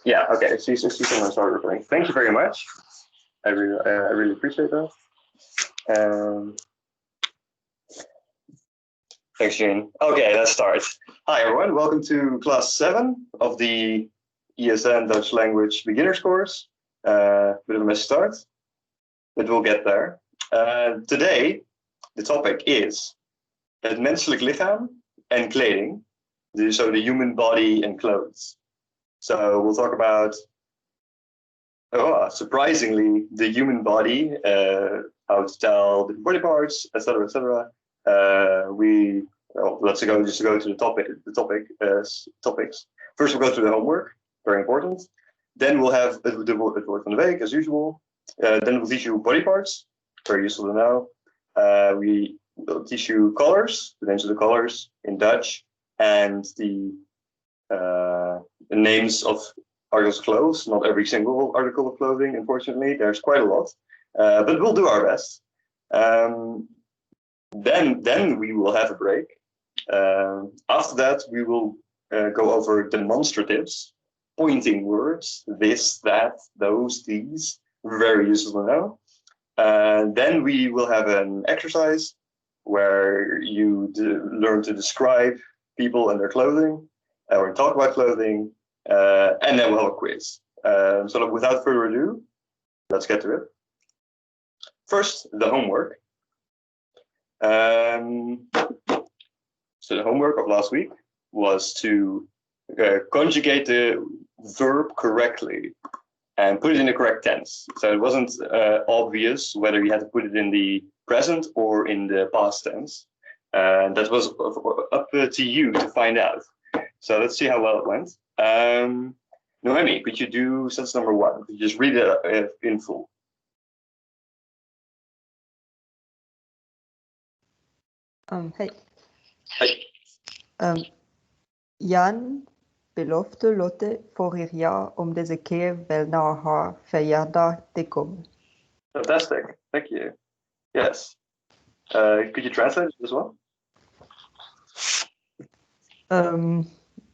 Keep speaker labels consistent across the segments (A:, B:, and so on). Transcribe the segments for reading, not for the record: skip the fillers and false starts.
A: Yeah, okay, so you can start recording. Thank you very much. I really appreciate that. Thanks, Jane. Okay, let's start. Hi, everyone. Welcome to class 7 of the ESN Dutch Language Beginners course. Bit of a messy start, but we'll get there. Today, the topic is het menselijk lichaam en kleding. So the human body and clothes. So we'll talk about, surprisingly, the human body, how to tell the body parts, etc., etc. Let's go to the topics. First, we'll go through the homework, very important. Then we'll have the word van de week, as usual. Then we'll teach you body parts, very useful to know. We will teach you colors, the names of the colors in Dutch, and the names of articles of clothes. Not every single article of clothing, unfortunately. There's quite a lot, but we'll do our best. Then we will have a break. After that, we will go over demonstratives, pointing words, this, that, those, these, very useful to know. Then we will have an exercise where you learn to describe people and their clothing, or talk about clothing, and then we'll have a quiz. So without further ado, let's get to it. First, the homework. So the homework of last week was to conjugate the verb correctly and put it in the correct tense. So it wasn't obvious whether you had to put it in the present or in the past tense. And that was up to you to find out. So let's see how well it went. Noemi, could you do sentence number 1? Could you just read it in full?
B: Hey.
A: Hey.
B: Jan beloofde Lotte vorig jaar om deze keer wel naar haar verjaardag te komen.
A: Fantastic, thank you. Yes. Could you translate it as well?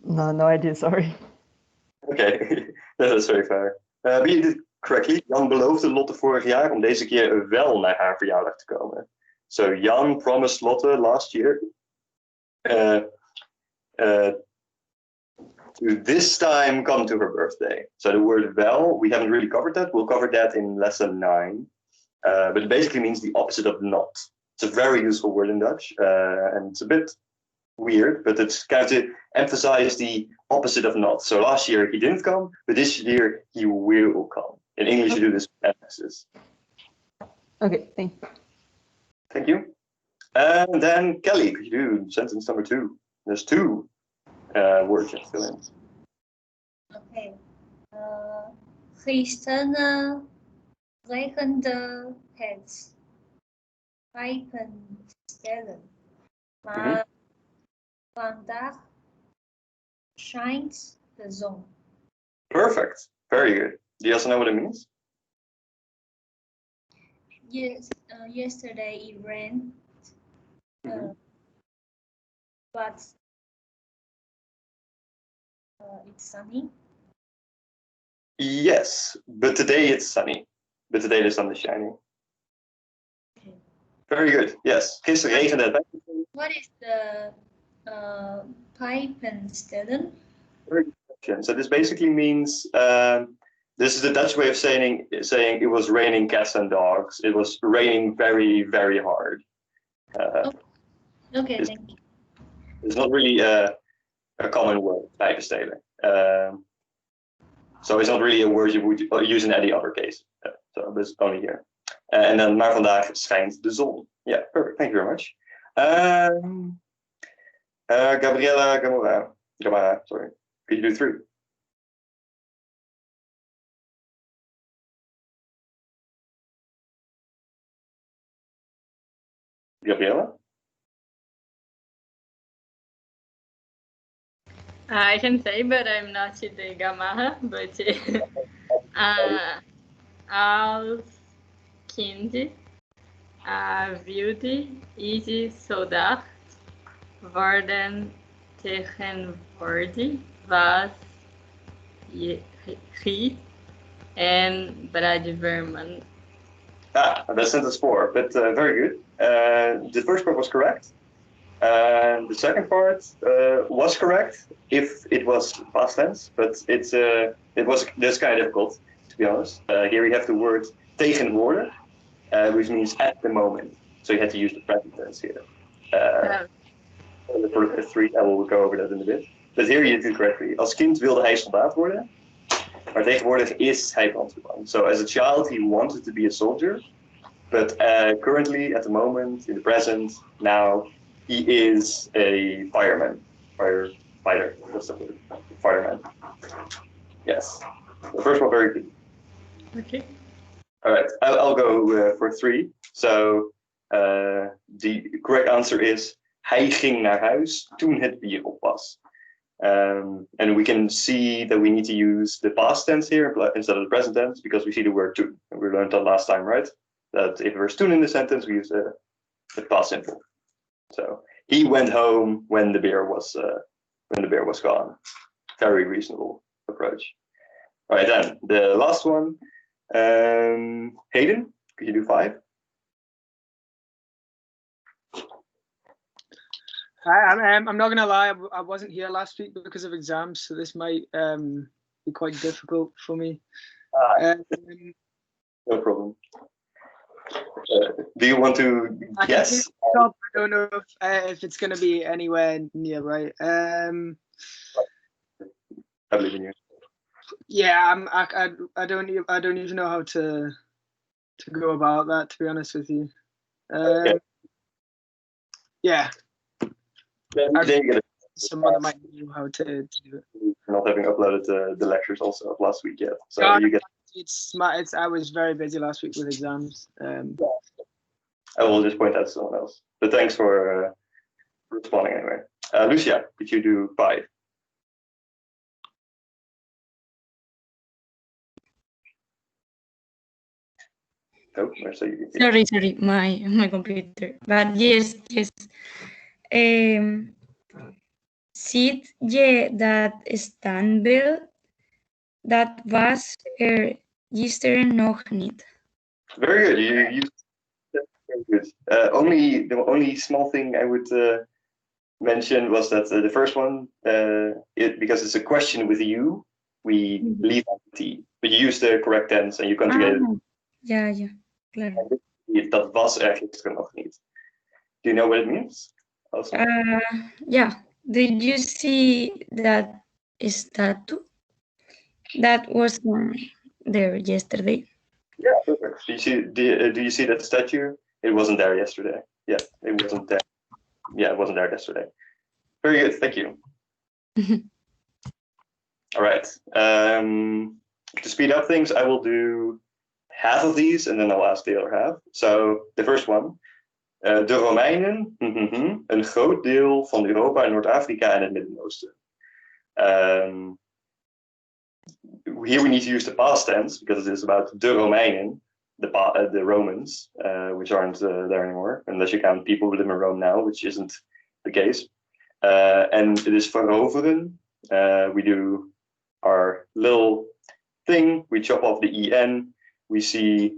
B: No idea, sorry.
A: Okay, that's very fair. But you did correctly. Jan beloofde Lotte vorig jaar om deze keer wel naar haar verjaardag te komen. So Jan promised Lotte last year to this time come to her birthday. So the word wel, we haven't really covered that. We'll cover that in lesson 9. But it basically means the opposite of not. It's a very useful word in Dutch, and it's a bit weird, but it's kind of to emphasize the opposite of not. So last year he didn't come, but this year he will come. In English, you do this with emphasis.
B: Okay, thank you.
A: Thank you. And then Kelly, could you do sentence number 2? There's 2 words you fill in.
C: Okay. Gisteren regende het 5 stellen, maar vandaag schijnt de zon.
A: Perfect. Very good. Do you also know what it means?
C: Yes. Yesterday it rained, but it's sunny.
A: Yes, but today it's sunny. But today the sun is shining.
C: Okay.
A: Very good. Yes. Gisteren regende het.
C: What is the pijpenstellen?
A: Very good question. So this basically means this is the Dutch way of saying it was raining cats and dogs. It was raining very, very hard.
C: Okay, thank you.
A: It's not really a common word, pijpenstelen. So it's not really a word you would use in any other case. So it's only here. And then, maar vandaag schijnt de zon. Yeah, perfect. Thank you very much. Gabriella Gamara, sorry. Could you do 3? Gabriella?
D: I can say, but I'm not the Gamma, but als kind wilde is soldaat worden tegenwoordig was he and Bradeverman.
A: That's sentence 4, but very good. The first part was correct. The second part was correct if it was past tense, but that's kind of difficult, to be honest. Here we have the word tegenwoordig, which means at the moment. So you had to use the present tense here. For 3, I will go over that in a bit. But here you did it correctly. Als kind wilde hij soldaat worden, maar tegenwoordig is hij brandweerman. So as a child, he wanted to be a soldier, but currently, at the moment, in the present, now, he is a fireman. Firefighter, that's the word. Fireman. Yes. The first one, very good.
D: Okay.
A: All right, I'll go for 3. So the correct answer is, hij ging naar huis toen het bier op was. And we can see that we need to use the past tense here instead of the present tense because we see the word toen. And we learned that last time, right? That if there's toen in the sentence, we use the past simple. So he went home when the beer was gone. Very reasonable approach. All right, then the last one. Hayden, could you do 5?
E: I'm not gonna lie, I wasn't here last week because of exams, so this might be quite difficult for me.
A: No problem. Do you want to guess?
E: I don't know if it's gonna be anywhere near right.
A: I believe in you.
E: Yeah, I don't even know how to go about that, to be honest with you.
A: Okay.
E: Yeah.
A: Then you get it.
E: Someone that might know how to do it.
A: Not having uploaded the lectures also of last week yet, so
E: No,
A: you get.
E: I was very busy last week with exams.
A: I will just point out to someone else. But thanks for responding anyway. Lucia, could you do 5? Oh,
D: Sorry, my computer. But yes. Ziet je dat standbeeld? Dat was er gisteren nog niet.
A: Very good. You very good. The only small thing I would mention was that the first one, because it's a question with you, we leave out the T, but you use the correct tense and you conjugate it.
D: Ja, claro.
A: Dat was er gisteren nog niet. Do you know what it means? Also?
D: Yeah. Did you see that statue? That was there yesterday.
A: Yeah, perfect. Do you see that statue? It wasn't there yesterday. Yeah, it wasn't there. Yeah, it wasn't there yesterday. Very good, thank you. All right. To speed up things, I will do half of these and then I'll ask the other half. So the first one. De Romeinen, een groot deel van Europa en Noord-Afrika en het Midden-Oosten. Here we need to use the past tense because it is about de Romeinen, the Romans, which aren't there anymore, unless you count people who live in Rome now, which isn't the case. And it is veroveren. We do our little thing, we chop off the EN, we see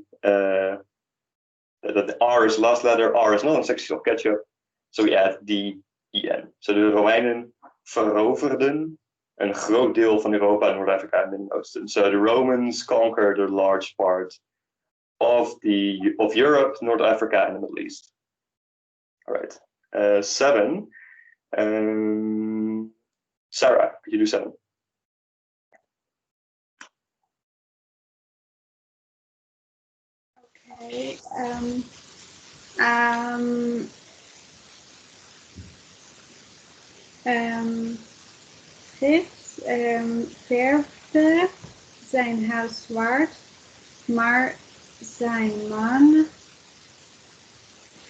A: that the R is last letter, R is not a section of ketchup, so we add the EN. So de Romeinen veroverden een groot deel van Europa en Noord-Afrika en Midden-Oosten. So the Romans conquered a large part of Europe, North Africa, and the Middle East. All right. 7. Sarah, could you do 7?
F: Okay. Frits verfde zijn huis zwart, maar zijn man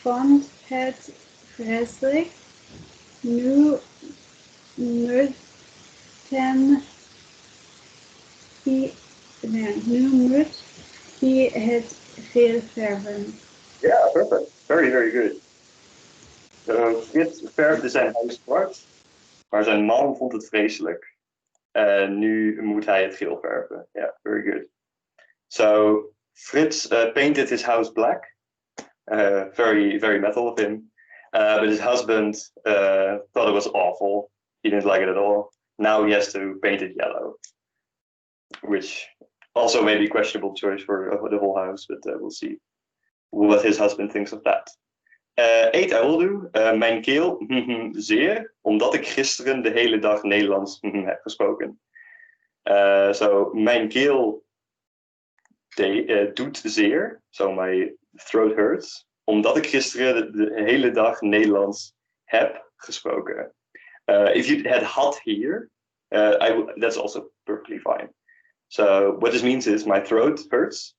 F: vond het vreselijk. Nu moet hij het veel verven.
A: Yeah, perfect. Very, very good. So, Frits verfde zijn huis zwart, maar zijn man vond het vreselijk. Nu moet hij het geel verven. Yeah, very good. So Frits painted his house black. Very, very metal of him. But his husband thought it was awful. He didn't like it at all. Now he has to paint it yellow, which also may be a questionable choice for the whole house, but we'll see what his husband thinks of that. 8 I will do. Mijn keel, zeer, omdat ik gisteren de hele dag Nederlands heb gesproken. So mijn keel doet zeer, so my throat hurts, omdat ik gisteren de hele dag Nederlands heb gesproken. If you had had here, that's also perfectly fine. So what this means is my throat hurts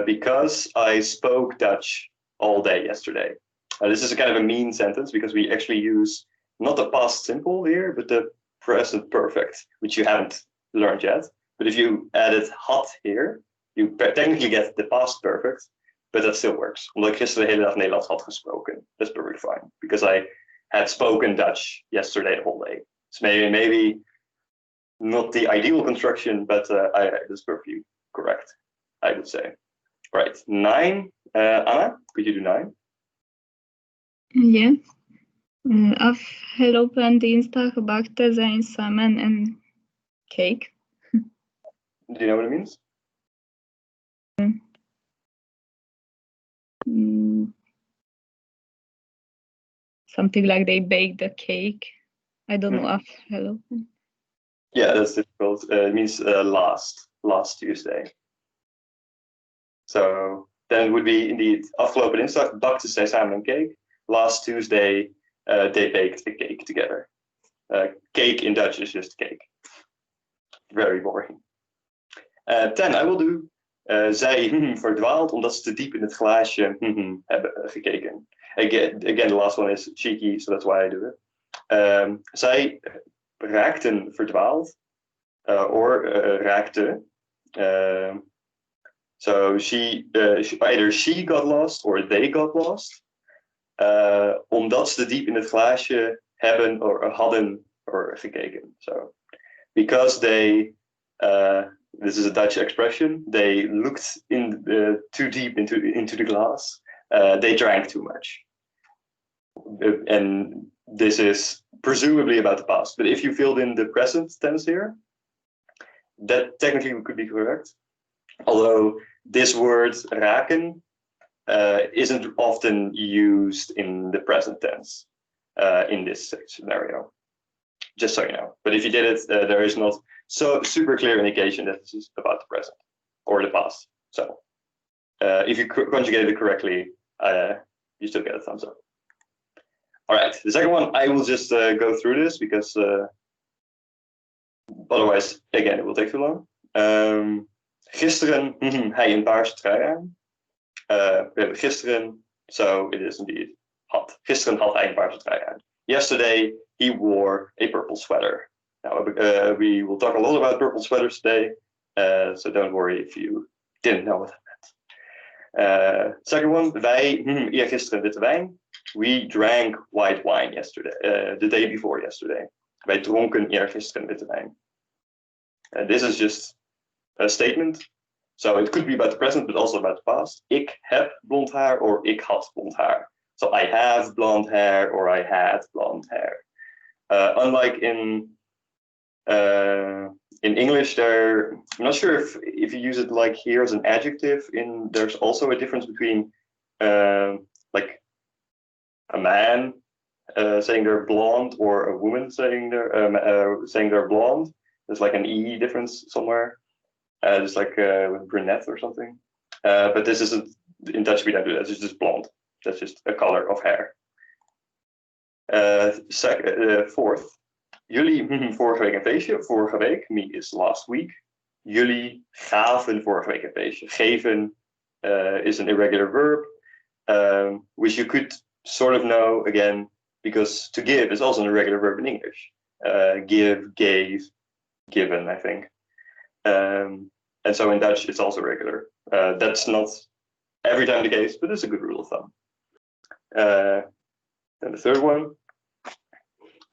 A: because I spoke Dutch all day yesterday. This is a kind of a mean sentence because we actually use not the past simple here, but the present perfect, which you haven't learned yet. But if you added had here, you technically get the past perfect, but that still works. Omdat ik gisteren de hele dag Nederlands had gesproken. That's perfectly fine because I had spoken Dutch yesterday the whole day. It's maybe not the ideal construction, but that's perfectly correct, I would say. Right, 9. Anna, could you do 9?
G: Yes. Afgelopen dinsdag bakten zij samen een cake.
A: Do you know what it means?
G: Something like they baked the cake. I don't know afgelopen.
A: Yeah, that's difficult. It means last Tuesday. So then it would be indeed afgelopen dinsdag bakten zij samen een cake. Last Tuesday they baked a cake together. Cake in Dutch is just cake. Very boring. 10 I will do. Zij verdwaalt omdat ze te diep in het glaasje hebben gekeken. Again, the last one is cheeky, so that's why I do it. Zij raakten verdwaald, or raakte. So either she got lost or they got lost. Omdat ze te diep in het glaasje hebben or hadden or gekeken. So because they this is a Dutch expression. They looked too deep into the glass. They drank too much. And this is presumably about the past. But if you filled in the present tense here, that technically could be correct. Although this word raken isn't often used in the present tense in this scenario. Just so you know. But if you did it, there is not so super clear indication that this is about the present or the past. So if you conjugate it correctly, you still get a thumbs up. All right, the second one, I will just go through this because otherwise, again, it will take too long. Gisteren hij een paarse trui aan. We hebben gisteren, so it is indeed had. Gisteren had hij een paarse trui aan. Yesterday, he wore a purple sweater. Now, we will talk a lot about purple sweaters today, so don't worry if you didn't know what that meant. Second one, wij eergisteren witte wijn. We drank white wine yesterday, the day before yesterday. Wij dronken eergisteren witte wijn. This is just a statement. So it could be about the present, but also about the past. Ik heb blond haar or ik had blond haar. So I have blonde hair or I had blonde hair. Unlike in English, I'm not sure if you use it like here as an adjective. There's also a difference between like a man saying they're blonde or a woman saying they're blonde. There's like an E difference somewhere. Just like with brunette or something. But this isn't, in Dutch we don't do that. It's just blonde. That's just a color of hair. Fourth. Jullie vorige week een feestje. Vorige week, me is last week. Jullie gaven vorige week een feestje. Geven is an irregular verb, which you could sort of know again, because to give is also an irregular verb in English. Give, gave, given, I think. And so in Dutch, it's also regular. That's not every time the case, but it's a good rule of thumb. And the third one,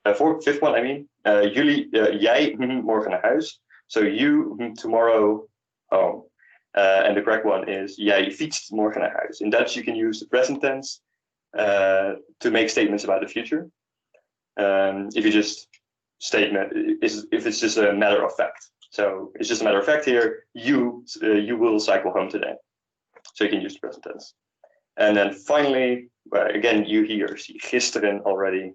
A: fifth one, I mean. Jullie, jij morgen naar huis. So you tomorrow home. And the correct one is jij fietst morgen naar huis. In Dutch, you can use the present tense to make statements about the future. If you just if it's just a matter of fact. So it's just a matter of fact here. You will cycle home today. So you can use the present tense. And then finally, again, you he or she gisteren already.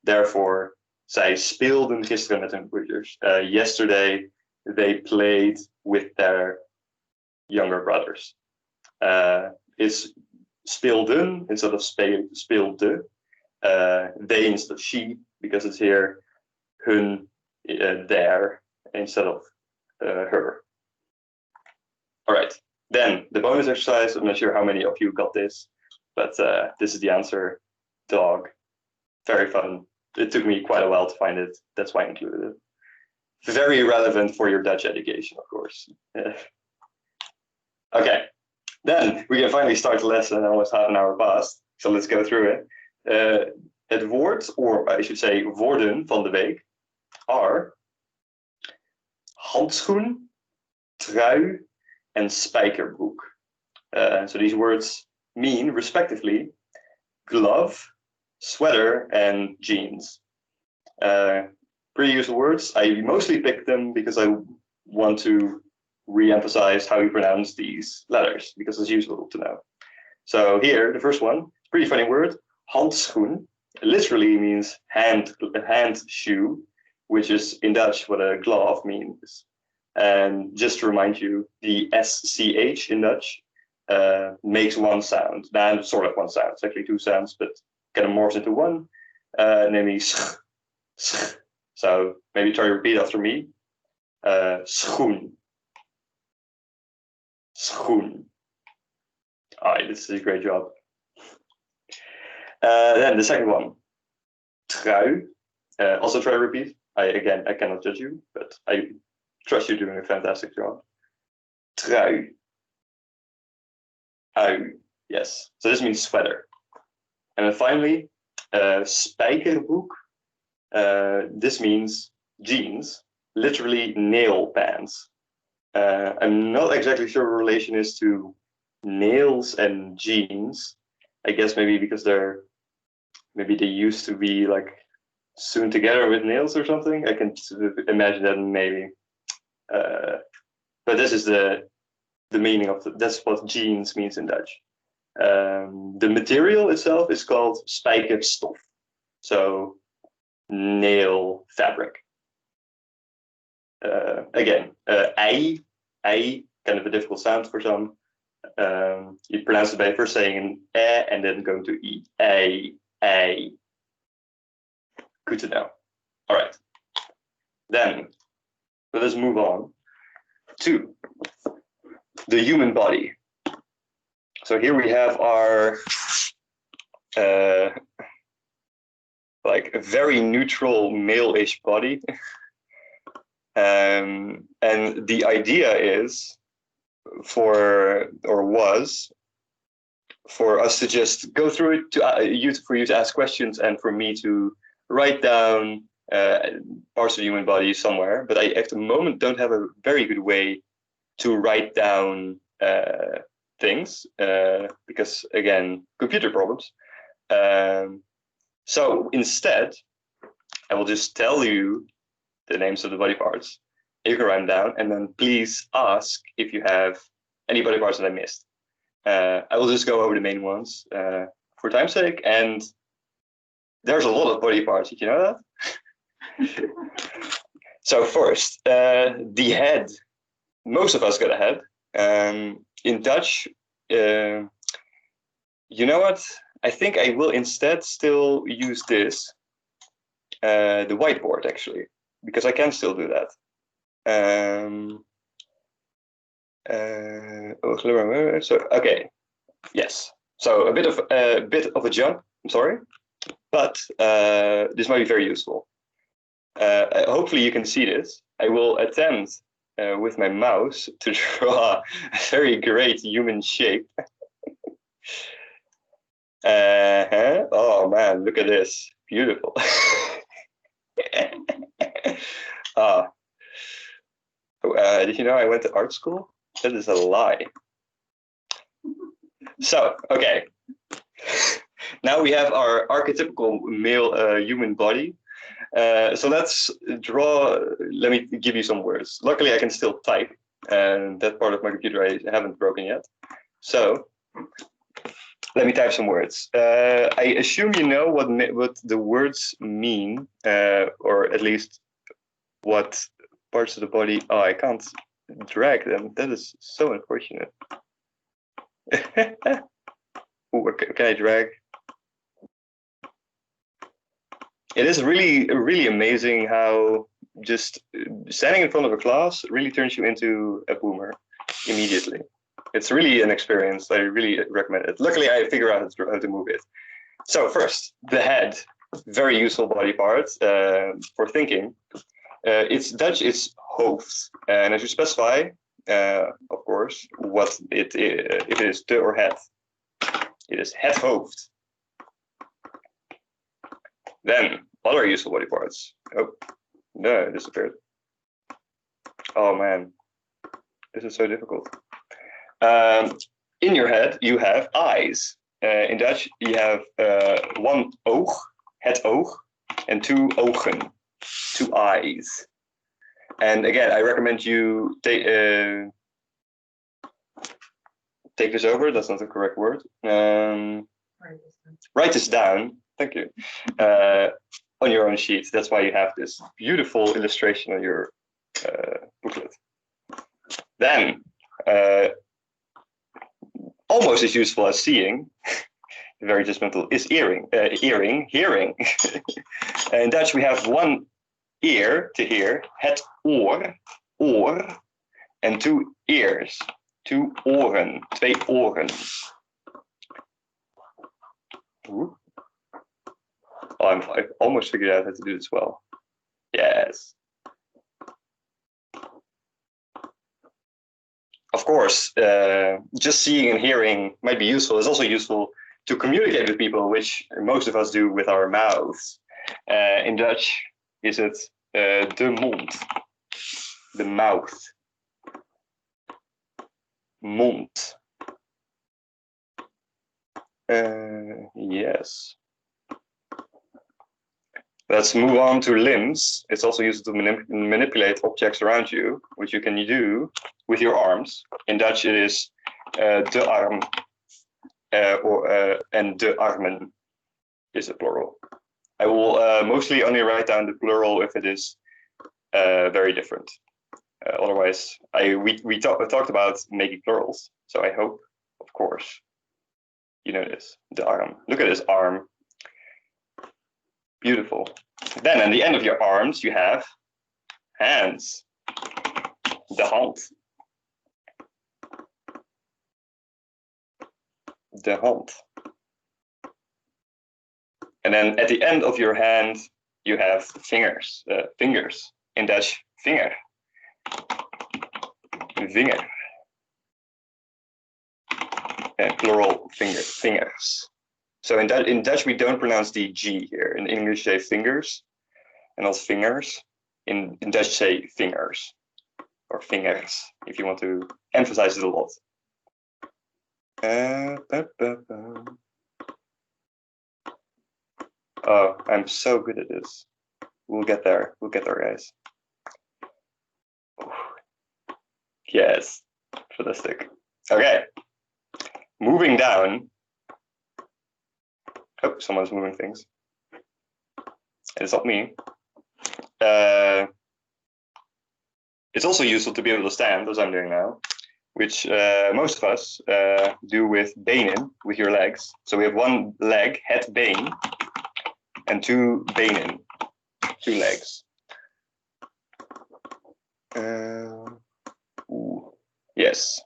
A: Therefore, zij speelden gisteren met hun broers. Yesterday, they played with their younger brothers. It's speelden instead of speelde. They instead of she, because it's here hun, their, instead of her. All right, then the bonus exercise. I'm not sure how many of you got this, but this is the answer. Dog. Very fun. It took me quite a while to find it. That's why I included it. Very relevant for your Dutch education, of course. Okay, then we can finally start the lesson. Almost half an hour passed, so let's go through it. Het woord, or I should say woorden van de week, are handschoen, trui, and spijkerbroek. So these words mean, respectively, glove, sweater, and jeans. Pretty useful words. I mostly picked them because I want to re-emphasize how you pronounce these letters, because it's useful to know. So here, the first one, pretty funny word, handschoen. Literally means hand shoe, which is in Dutch what a glove means. And just to remind you, the SCH in Dutch makes one sound, and sort of one sound. It's actually two sounds, but kind of morphs into one, namely sch, sch. So maybe try to repeat after me. Schoen. Schoen. All right, this is a great job. Then the second one, trui. Also try to repeat. I cannot judge you, but I trust you're doing a fantastic job. Trui. Ui. Yes. So this means sweater. And then finally, spijkerbroek. This means jeans, literally nail pants. I'm not exactly sure what relation is to nails and jeans. I guess maybe because maybe they used to be like sewn together with nails or something. I can imagine that maybe. But this is the meaning of that's what jeans means in Dutch. The material itself is called spijkerstof. So nail fabric. Again, ei, kind of a difficult sound for some. You pronounce it by first saying an and then going to e. Ei. Good to know. All right. Then let us move on to the human body. So here we have our like a very neutral male-ish body. And the idea is was for us to just go through it, for you to ask questions and for me to write down parts of the human body somewhere. But I, at the moment, don't have a very good way to write down things because, again, computer problems. So instead, I will just tell you the names of the body parts. You can write them down, and then please ask if you have any body parts that I missed. I will just go over the main ones for time's sake, and there's a lot of body parts. Did you know that? So first, the head. Most of us got a head. In Dutch, you know what? I think I will instead still use this, the whiteboard actually, because I can still do that. So okay, yes. So a bit of a jump. I'm sorry, but this might be very useful. Hopefully you can see this. I will attempt with my mouse to draw a very great human shape. Oh man, look at this. Beautiful. Did you know I went to art school? That is a lie. So, okay. Now we have our archetypical male human body. So let's draw, let me give you some words. Luckily, I can still type, and that part of my computer I haven't broken yet. So let me type some words. I assume you know what the words mean, or at least what parts of the body. Oh, I can't drag them. That is so unfortunate. Ooh, can I drag? It is really amazing how just standing in front of a class really turns you into a boomer immediately. It's really an experience. I really recommend it. Luckily, I figure out how to move it. So first, the head, very useful body part for thinking. It's Dutch, it's hoofd. And I should specify, of course, what it is, de or het. It is het hoofd. Then other useful body parts. Oh, no, it disappeared. Oh man, this is so difficult. In your head, you have eyes. In Dutch, you have one oog, het oog, and two ogen, two eyes. And again, I recommend you take this over. That's not the correct word. Write this down. Thank you. On your own sheet. That's why you have this beautiful illustration on your booklet. Then, almost as useful as seeing, very judgmental, is hearing. In Dutch, we have one ear to hear, het oor, and two ears, two oren, twee oren. Ooh. Oh, I almost figured out how to do this well. Yes. Of course, just seeing and hearing might be useful. It's also useful to communicate with people, which most of us do with our mouths. In Dutch, is it de mond, the mouth, mond. Yes. Let's move on to limbs. It's also used to manipulate objects around you, which you can do with your arms. In Dutch, it is de arm, and de armen is a plural. I will mostly only write down the plural if it is very different. Otherwise, we talked about making plurals, so I hope, of course, you know this. De arm. Look at this arm. Beautiful. Then at the end of your arms, you have hands. De hand. De hand. And then at the end of your hand, you have fingers. Fingers. In Dutch, vinger. Vinger. And plural fingers. So in Dutch, we don't pronounce the G here. In English, say fingers and not fingers. In Dutch, say fingers or fingers, if you want to emphasize it a lot. Oh, I'm so good at this. We'll get there. We'll get there, guys. Yes, fantastic. Okay, moving down. Oh, someone's moving things. It's not me. It's also useful to be able to stand, as I'm doing now, which most of us do with benen, with your legs. So we have one leg, het been, and two benen, two legs. Yes.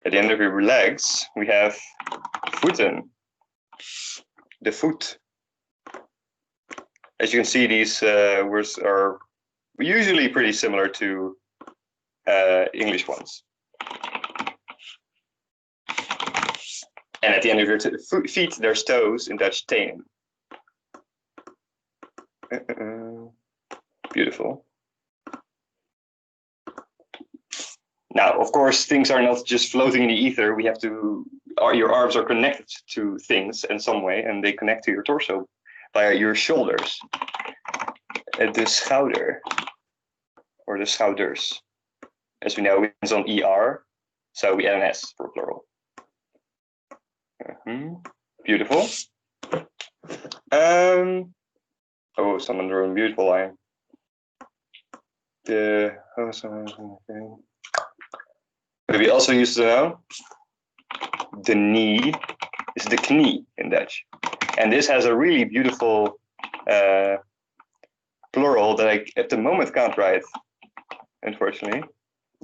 A: At the end of your legs, we have voeten. The foot. As you can see, these words are usually pretty similar to English ones. And at the end of your feet, there's toes, in Dutch tenen. Beautiful. Now, of course, things are not just floating in the ether. We have to, your arms are connected to things in some way, and they connect to your torso via your shoulders. De schouder, or the schouders. As we know, it's on ER, so we add an S for plural. Beautiful. Oh, someone drew a beautiful line. Maybe also used to know the knee is the knie in Dutch, and this has a really beautiful plural that I at the moment can't write, unfortunately.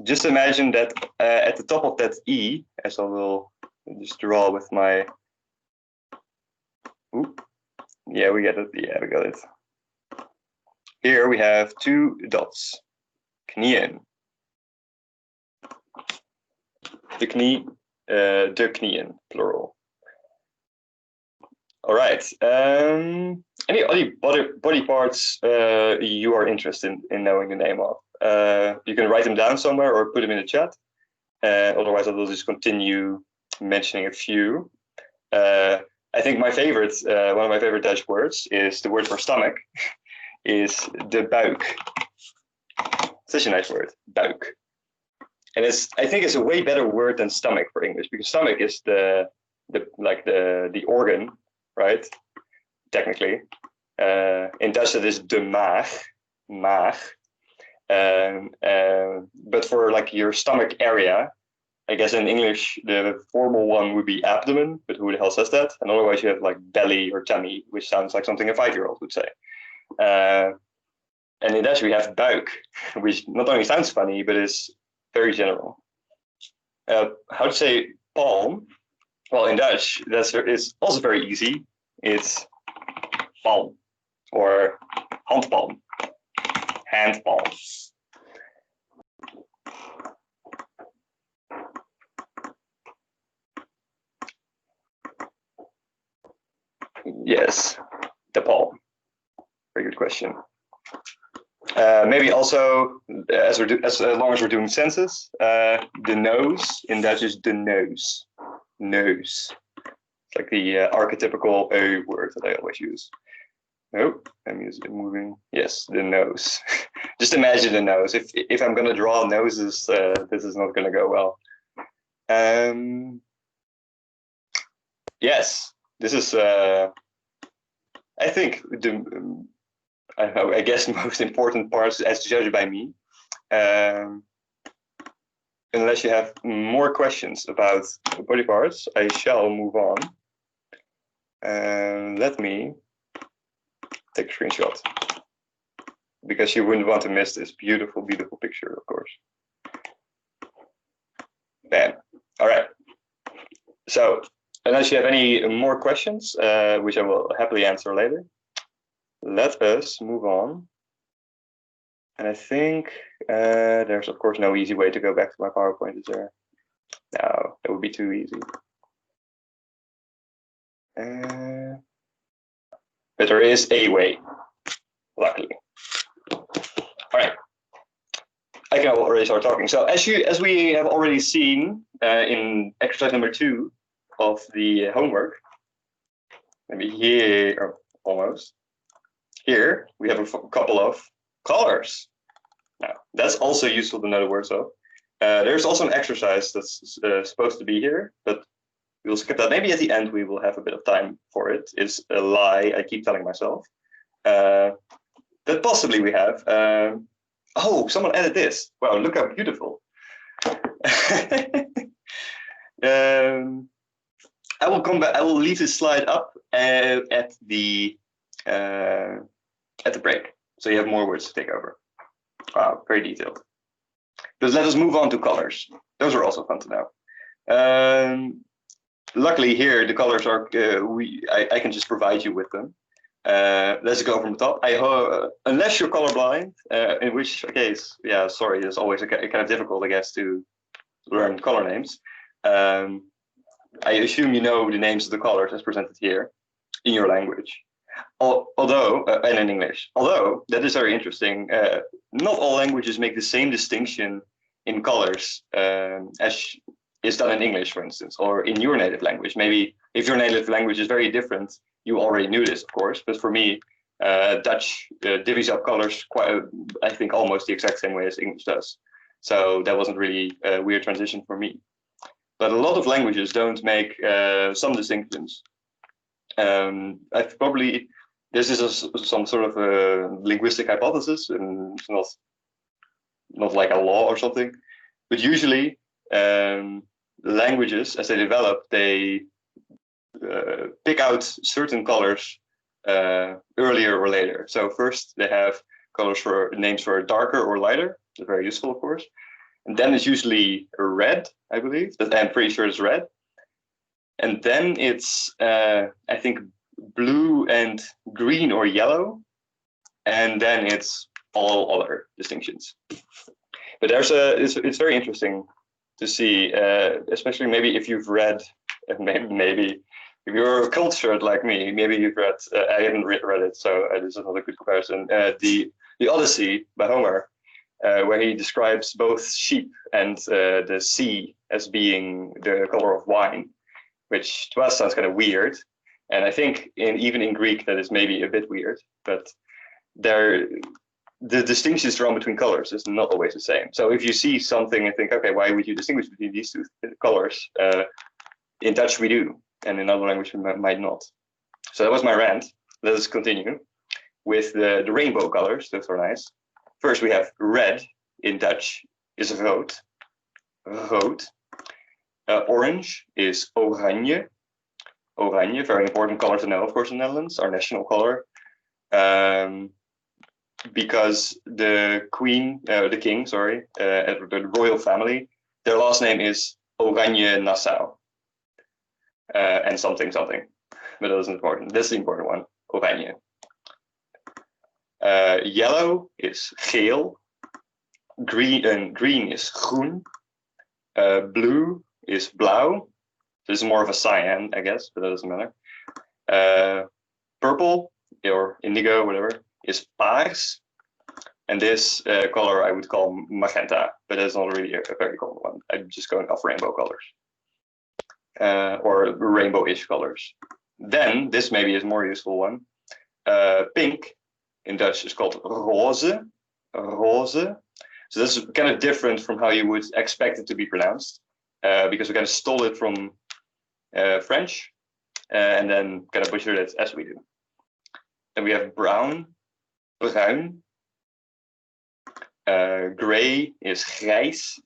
A: Just imagine that at the top of that E, as I will just draw with my. Oop. Yeah, we get it. Yeah, we got it. Here we have two dots. Knieën. De knie, de knieën, plural. All right. Any other body parts you are interested in knowing the name of? You can write them down somewhere or put them in the chat. Otherwise, I will just continue mentioning a few. I think my favorite, one of my favorite Dutch words is the word for stomach, is de buik. Such a nice word, buik. And I think it's a way better word than stomach for English, because stomach is the organ, right? Technically. In Dutch it is de maag. But for like your stomach area, I guess in English the formal one would be abdomen, but who the hell says that? And otherwise you have like belly or tummy, which sounds like something a 5-year-old would say. And in Dutch we have buik, which not only sounds funny, but is very general. How to say palm? Well, in Dutch, it's also very easy. It's palm or handpalm. Handpalm. Yes, the palm. Very good question. Maybe also, as long as we're doing senses, the nose in Dutch is de neus. Nose. It's like the archetypical word that I always use. Nope, I'm moving. Yes, the nose. Just imagine the nose. If I'm gonna draw noses, this is not gonna go well. Yes, this is. I think I guess the most important part, as judged by me. Unless you have more questions about the body parts, I shall move on. Let me take a screenshot, because you wouldn't want to miss this beautiful, beautiful picture, of course. Bam. All right. So, unless you have any more questions, which I will happily answer later, let us move on. And I think there's, of course, no easy way to go back to my PowerPoint, is there? No, it would be too easy. But there is a way, luckily. All right, I can already start talking. So as we have already seen in exercise number 2 of the homework, maybe here, or almost, here we have a couple of colors. Now, that's also useful to know the words of. There's also an exercise that's supposed to be here, but we'll skip that. Maybe at the end we will have a bit of time for it. It's a lie I keep telling myself. That possibly we have. Oh, someone added this. Wow, look how beautiful. I will come back. I will leave this slide up at the break, so you have more words to take over. Wow, very detailed. But let us move on to colors. Those are also fun to know. Luckily here, the colors are, I can just provide you with them. Let's go from the top. Unless you're colorblind, in which case, yeah, sorry, it's always kind of difficult, I guess, to learn color names. I assume you know the names of the colors as presented here in your language. Although, and in English, although that is very interesting, not all languages make the same distinction in colors as is done in English, for instance, or in your native language. Maybe if your native language is very different, you already knew this, of course. But for me, Dutch divvies up colors quite, I think, almost the exact same way as English does. So that wasn't really a weird transition for me. But a lot of languages don't make some distinctions. I've probably, this is some sort of a linguistic hypothesis, and it's not like a law or something. But usually, languages, as they develop, they pick out certain colors earlier or later. So first they have colors for names for darker or lighter. They're very useful, of course. And then it's usually red, I believe. I'm pretty sure it's red. And then it's, I think, blue and green or yellow. And then it's all other distinctions. But it's very interesting to see, especially maybe if you've read, maybe if you're cultured like me, maybe you've read, I haven't read it, so this is not a good comparison, the Odyssey by Homer, where he describes both sheep and the sea as being the color of wine, which to us sounds kind of weird. And I think even in Greek that is maybe a bit weird, but the distinctions drawn between colors is not always the same. So if you see something and think, okay, why would you distinguish between these two colors? In Dutch we do, and in other languages we might not. So that was my rant. Let us continue with the rainbow colors. Those are nice. First we have red, in Dutch is rood. Rood. Orange is oranje. Oranje, very important color to know, of course, in the Netherlands, our national color. Because the king, the royal family, their last name is Oranje Nassau. And something, but that isn't important. This is the important one, Oranje. Yellow is geel. Green is groen. Blue is blauw. This is more of a cyan, I guess, but that doesn't matter. Purple or indigo, whatever, is paars. And this color I would call magenta, but that's not really a very common one. I'm just going off rainbow colors. Or rainbow-ish colors. Then, this maybe is a more useful one. Pink, in Dutch, is called roze. Roze. So this is kind of different from how you would expect it to be pronounced, because we kind of stole it from French, and then kind of butchered it as we do. Then we have brown, bruin. Gray is grijs.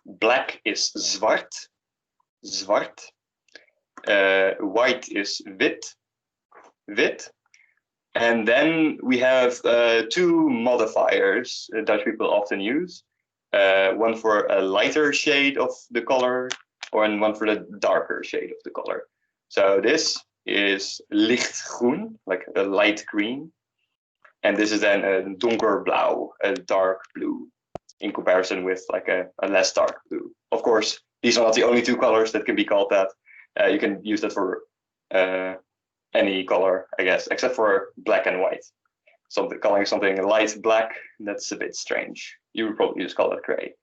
A: Black is zwart. Zwart. White is wit. Wit. And then we have two modifiers Dutch people often use. One for a lighter shade of the color, or one for the darker shade of the color. So this is lichtgroen, like a light green. And this is then a donkerblauw, a dark blue, in comparison with like a less dark blue. Of course, these are not the only two colors that can be called that. You can use that for any color, I guess, except for black and white. Calling something light black, that's a bit strange. You would probably just call it gray.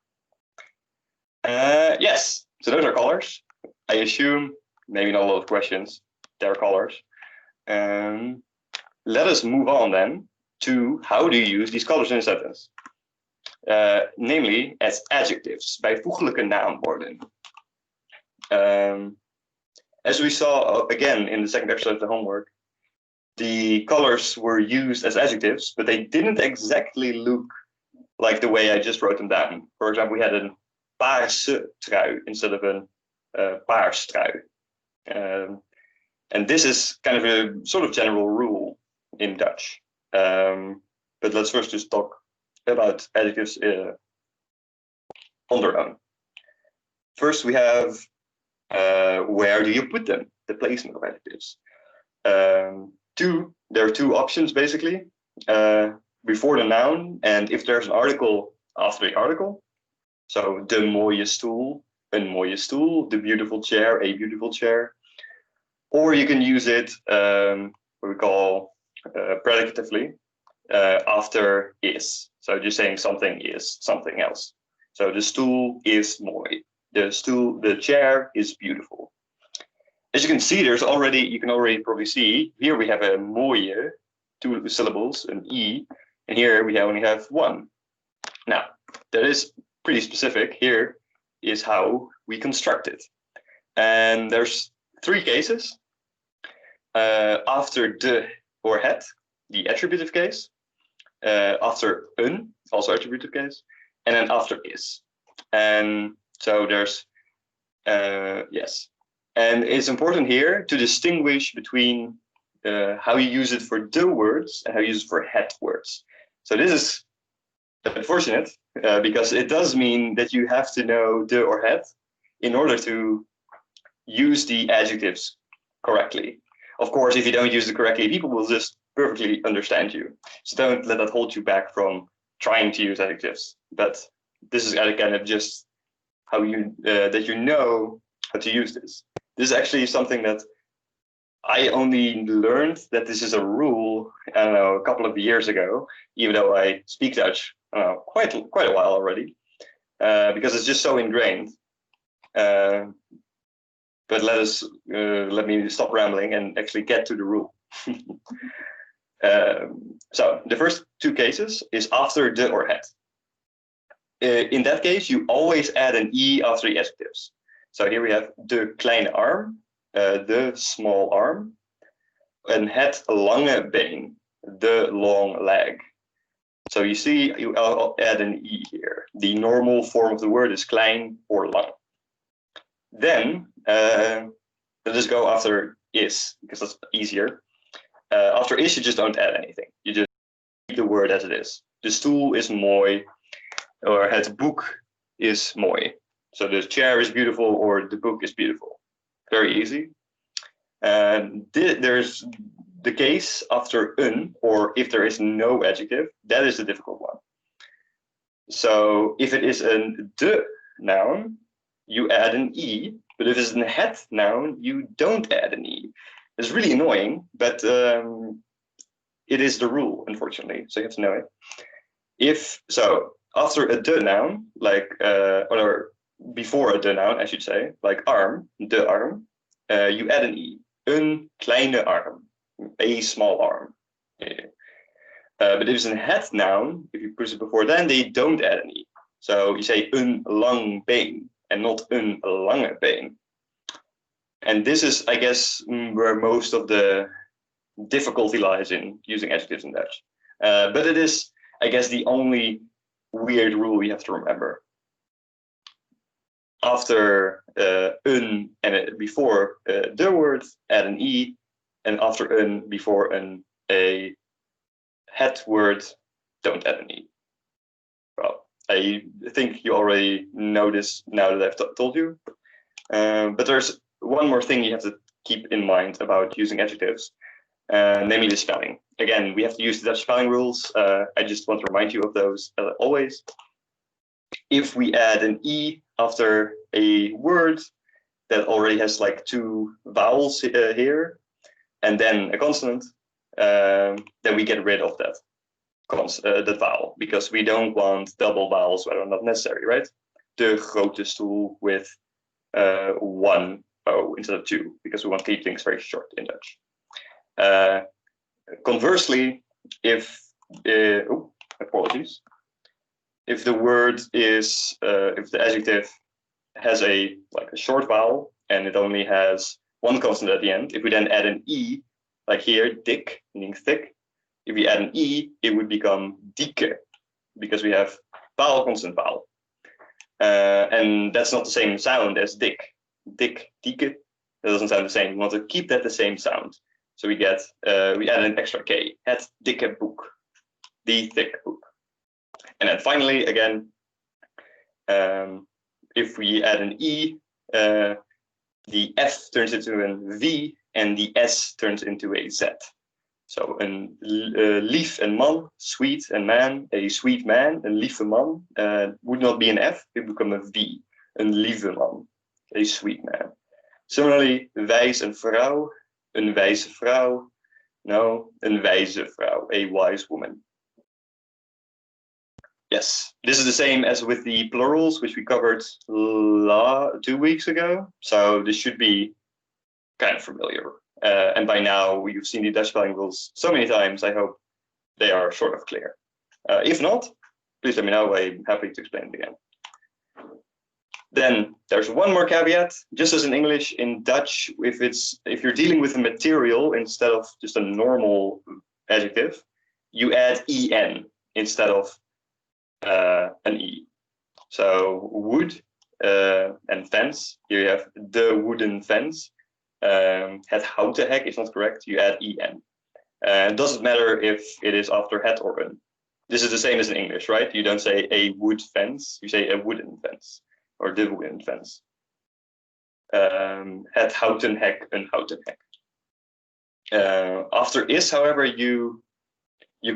A: Yes, so those are colors. I assume, maybe not a lot of questions, they're colors. Let us move on then to how do you use these colors in a sentence. Namely as adjectives, bijvoeglijke naamwoorden. As we saw again in the second exercise of the homework, the colors were used as adjectives, but they didn't exactly look like the way I just wrote them down. For example, we had a paarse trui instead of a paars trui. And this is kind of a sort of general rule in Dutch. But let's first just talk about adjectives on their own. First, we have where do you put them? The placement of adjectives. There are two options basically. Before the noun, and if there's an article after the article. So de mooie stoel, een mooie stoel, the beautiful chair, a beautiful chair. Or you can use it what we call predicatively after is. So just saying something is something else. So the stoel is mooi. The chair is beautiful. As you can see, you can already probably see, here we have a mooie, 2 syllables, an E, and here we only have 1. Now, that is pretty specific. Here is how we construct it. And there's 3 cases. After de or het, the attributive case. After een, also attributive case. And then after is. And so there's, yes. And it's important here to distinguish between how you use it for de words and how you use it for het words. So this is unfortunate because it does mean that you have to know de or het in order to use the adjectives correctly. Of course, if you don't use it correctly, people will just perfectly understand you. So don't let that hold you back from trying to use adjectives. But this is kind of just how you that you know how to use this. This is actually something that I only learned that this is a rule, I don't know, a couple of years ago, even though I speak Dutch quite a while already, because it's just so ingrained. But let me stop rambling and actually get to the rule. So the first 2 cases is after de or het. In that case, you always add an E after the adjectives. So here we have de kleine arm, the small arm, and het lange been, the long leg. So you see, you add an E here. The normal form of the word is klein or lang. Then let's just go after is, because that's easier. After is, you just don't add anything. You just keep the word as it is. The stoel is mooi, or het boek is mooi. So the chair is beautiful, or the book is beautiful. Very easy. And there's the case after een, or if there is no adjective, that is the difficult one. So if it is a de noun, you add an E, but if it's a het noun, you don't add an E. It's really annoying, but it is the rule, unfortunately, so you have to know it. So after a de noun, like, or before a de noun, I should say, like arm, de arm, you add an E, een kleine arm, a small arm. But if it's a het noun, if you put it before then, they don't add an E. So you say een lang been, and not een lange been. And this is, I guess, where most of the difficulty lies in using adjectives in Dutch. But it is, I guess, the only weird rule you have to remember. After een and before the word, add an E, and after een before a het word, don't add an E. Well, I think you already know this now that I've told you. But there's one more thing you have to keep in mind about using adjectives, namely the spelling. Again, we have to use the Dutch spelling rules. I just want to remind you of those always. If we add an E after a word that already has like 2 vowels here, and then a consonant, then we get rid of that vowel, because we don't want double vowels that are not necessary, right? De grote stoel with 1 O instead of 2, because we want to keep things very short in Dutch. Conversely, if apologies, if the word is if the adjective has a short vowel and it only has 1 consonant at the end, if we then add an E, like here, dik, meaning thick, if we add an E, it would become dikke, because we have vowel, consonant, vowel. And that's not the same sound as dik. Dik, dikke, that doesn't sound the same. We want to keep that the same sound. So we get, we add an extra K, het dikke boek, the thick book. And then finally, again, if we add an E, the F turns into a V and the S turns into a Z. So een lief en man, sweet and man, a sweet man, een lieve man, would not be an F, it would become a V, een lieve man, a sweet man. Similarly, wijs en vrouw, een wijze vrouw, No, een wijze vrouw, a wise woman. Yes, this is the same as with the plurals, which we covered 2 weeks ago. So this should be kind of familiar. And by now, you've seen the Dutch bilinguals so many times, I hope they are sort of clear. If not, please let me know. I'm happy to explain it again. Then there's one more caveat, just as in English, in Dutch, if you're dealing with a material instead of just a normal adjective, you add en instead of an e. So wood and fence, here you have the wooden fence. Het houten hek is not correct, you add en. It doesn't matter if it is after het or een. This is the same as in English, right? You don't say a wood fence, you say a wooden fence. Or the wooden fence. Het houten hek, een houten hek. After is, however, you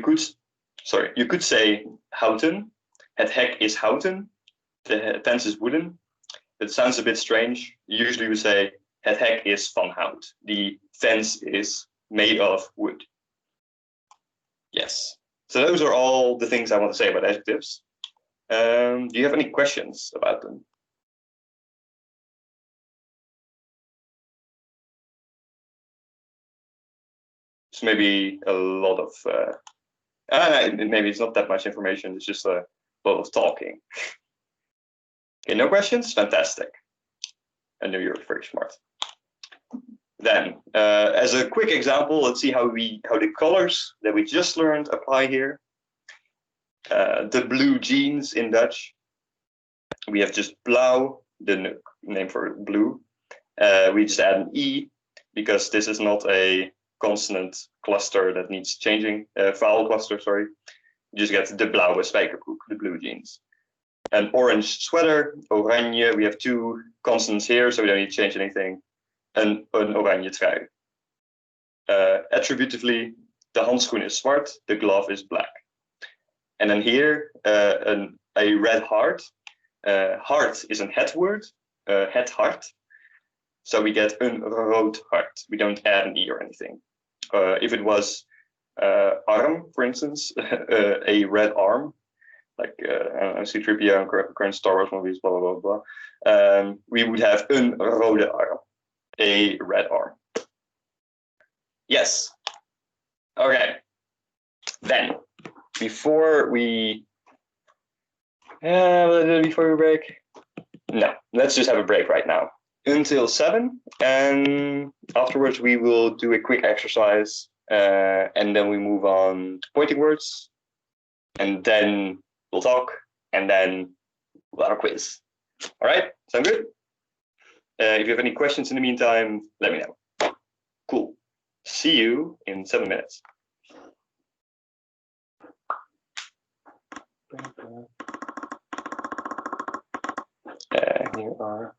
A: could say houten. Het hek is houten. The fence is wooden. It sounds a bit strange. Usually we say het hek is van hout. The fence is made of wood. Yes. So those are all the things I want to say about adjectives. Do you have any questions about them? It's maybe a lot of maybe it's not that much information, it's just a lot of talking. Okay, no questions? Fantastic. I know you're very smart. Then, as a quick example, let's see how the colors that we just learned apply here. The blue jeans in Dutch. We have just blauw, the name for blue. We just add an E because this is not a consonant cluster that needs changing, vowel cluster, sorry. You just get de blauwe spijkerbroek, the blue jeans. An orange sweater, oranje, we have 2 consonants here, so we don't need to change anything. Een oranje trui. Attributively, de handschoen is zwart, the glove is black. And then here, a red heart. Heart is a het word, het hart. So we get een rood hart. We don't add an E or anything. If it was arm, for instance, a red arm, like C-3PO and current Star Wars movies, blah, blah, blah, blah. We would have een rode arm, a red arm. Yes. Okay. Then, before we break? No, let's just have a break right now. Until 7, and afterwards we will do a quick exercise, and then we move on to pointing words, and then we'll talk, and then we'll have a quiz. All right, sound good? If you have any questions in the meantime, let me know. Cool. See you in 7 minutes. Here are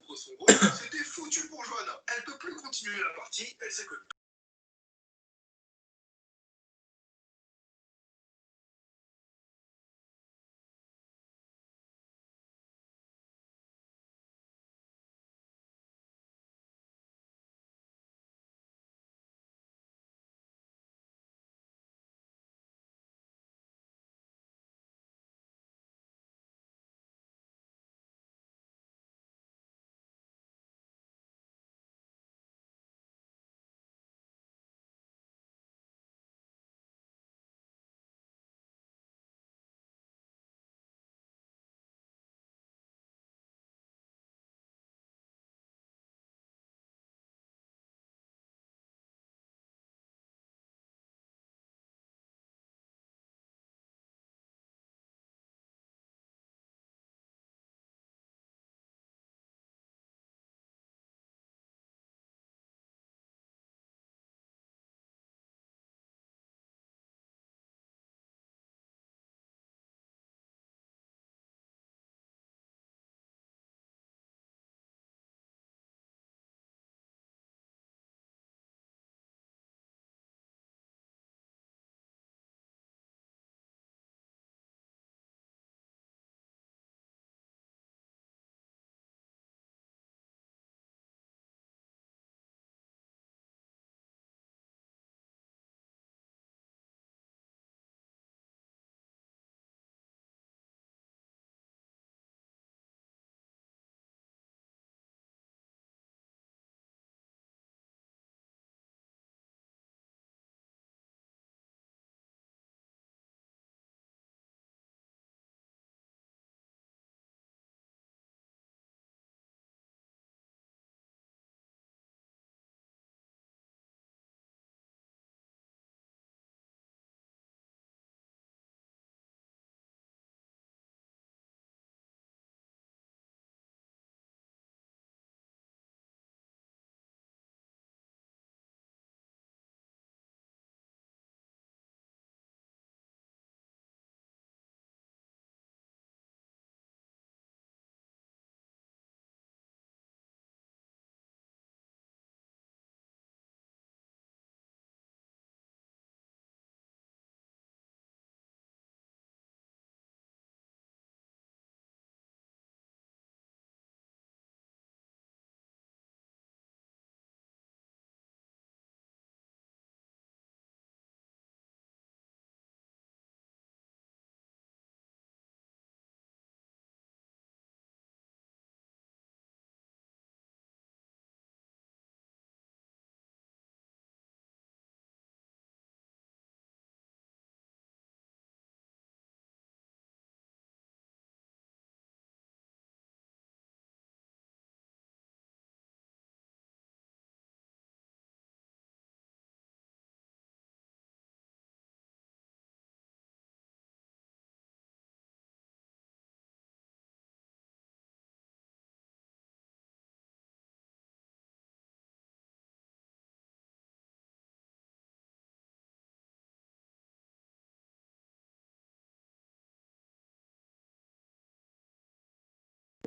H: contre son groupe, c'était foutu pour Joanna. Elle peut plus continuer la partie, elle sait que...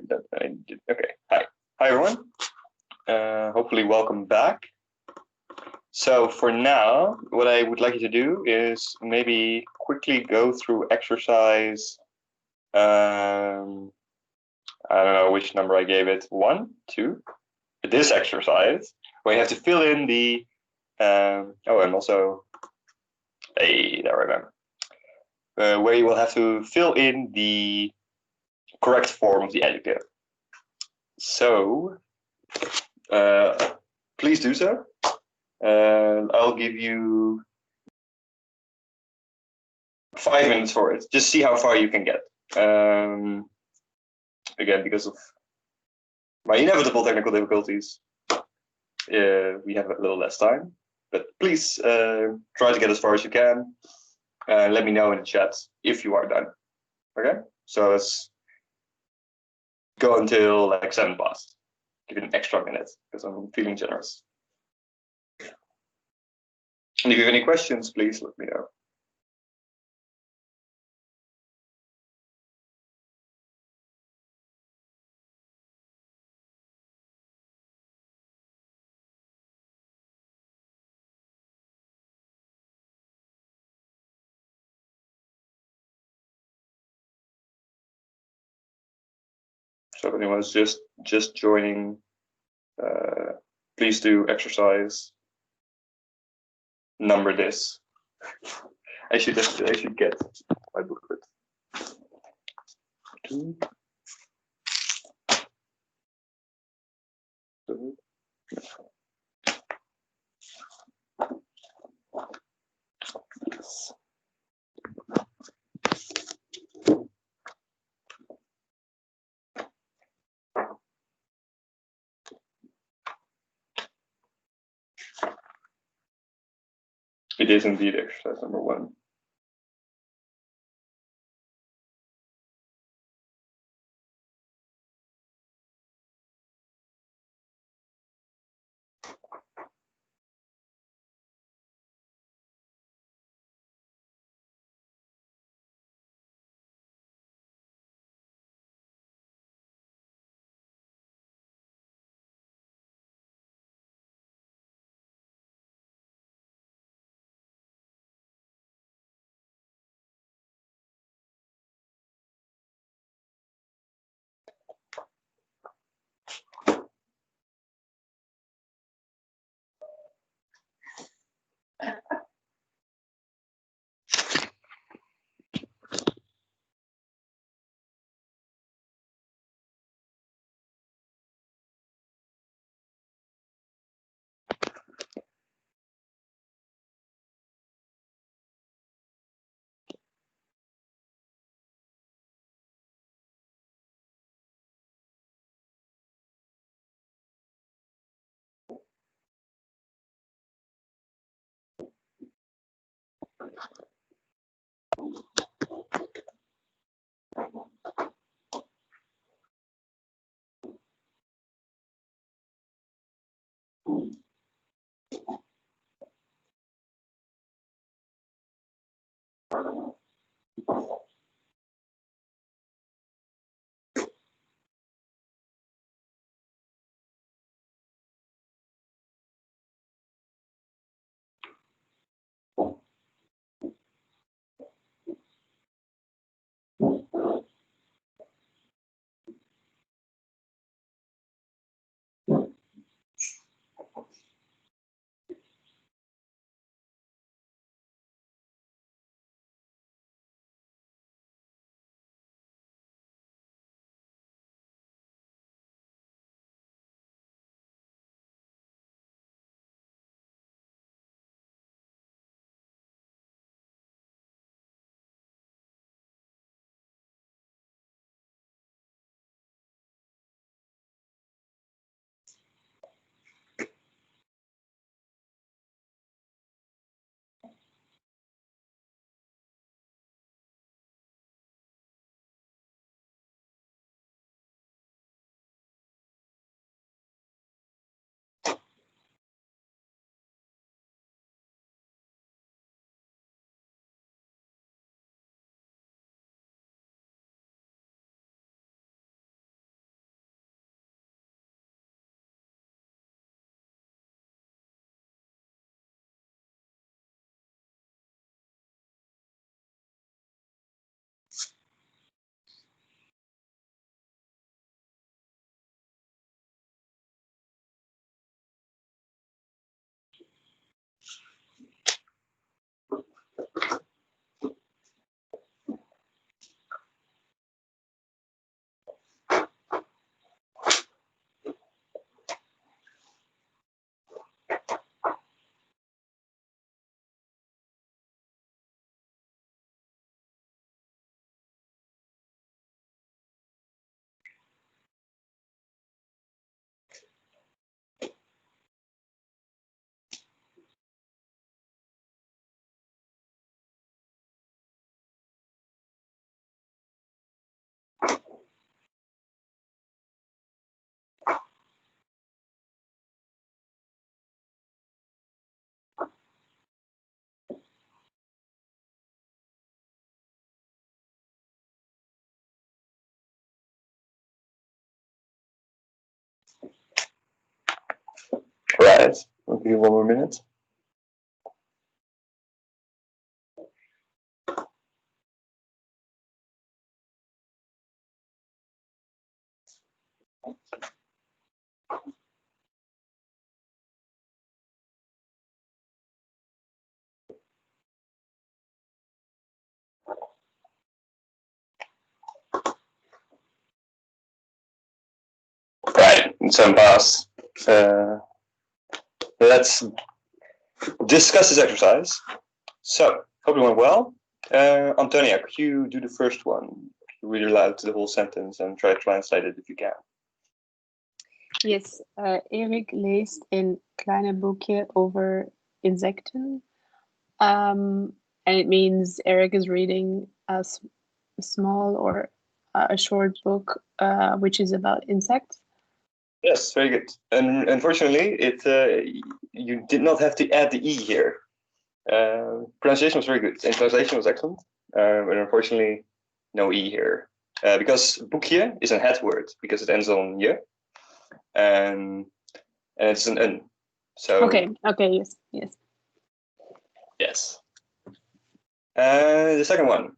A: That I did. Okay. Hi everyone. Hopefully welcome back. So for now, what I would like you to do is maybe quickly go through exercise. I don't know which number I gave it. 1, 2. This exercise where you have to fill in the. And also, there I remember. Where you will have to fill in the correct form of the adjective. So, please do so. I'll give you 5 minutes for it. Just see how far you can get. Again, because of my inevitable technical difficulties, we have a little less time. But please try to get as far as you can. Let me know in the chat if you are done. Okay? So let's go until like 7 past. Give it an extra minute because I'm feeling generous. And if you have any questions, please let me know. So if anyone's just joining, please do exercise. Number this. I should get my booklet. 2, 2. Yes. It is indeed exercise number 1. Right. I'll give you 1 more minute. Some pass. Let's discuss this exercise. So, hope it went well. Antonia, could you do the first one? Read aloud the whole sentence and try to translate it if you can.
I: Yes, Erik leest een kleine boekje over insecten. And it means Erik is reading a small or a short book which is about insects.
A: Yes, very good. And unfortunately, you did not have to add the E here. Pronunciation was very good and translation was excellent. But unfortunately, no E here. Because boekje is a head word because it ends on je. And it's an un. So
I: Okay, yes.
A: The second one.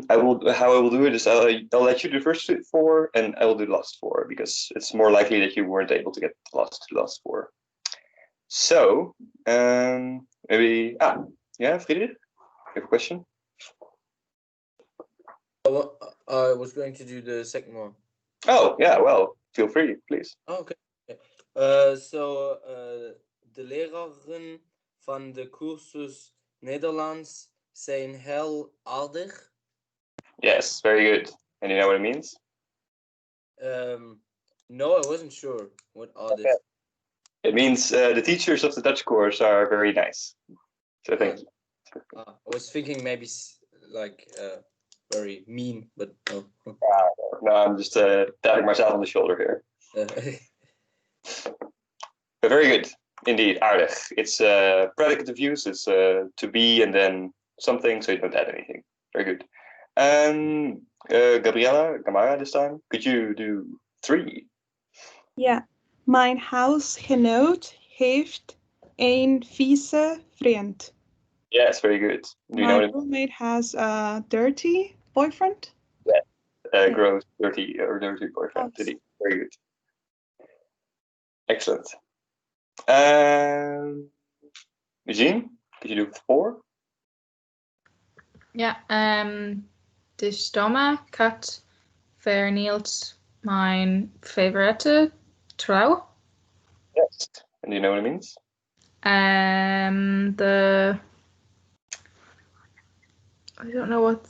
A: How I will do it is I'll let you do the first 4 and I will do the last 4 because it's more likely that you weren't able to get the last 4. So maybe Friedrich, you have a question?
J: I was going to do the second one.
A: Oh yeah, well, feel free, please.
J: Okay. De leraren van de cursus Nederlands zijn heel aardig.
A: Yes, very good. And you know what it means?
J: No, I wasn't sure what aardig.
A: Okay. It means the teachers of the Dutch course are very nice. So thank you.
J: I was thinking maybe like very mean, but no.
A: No, I'm just tapping myself on the shoulder here. But very good, indeed, aardig. It's predicative use. It's to be and then something, so you don't add anything. Very good. Gamara this time. Could you do 3?
K: Ja, mijn huisgenoot heeft een vieze vriend.
A: Yes, very good. Do you
K: My
A: know
K: roommate has a dirty boyfriend.
A: Yeah, gross, dirty boyfriend.
K: Yes.
A: Very good. Excellent. Eugene, could you do 4?
D: Ja, de stomme kat vernielt mijn favoriete trouw.
A: Yes. And do you know what it means?
D: I don't know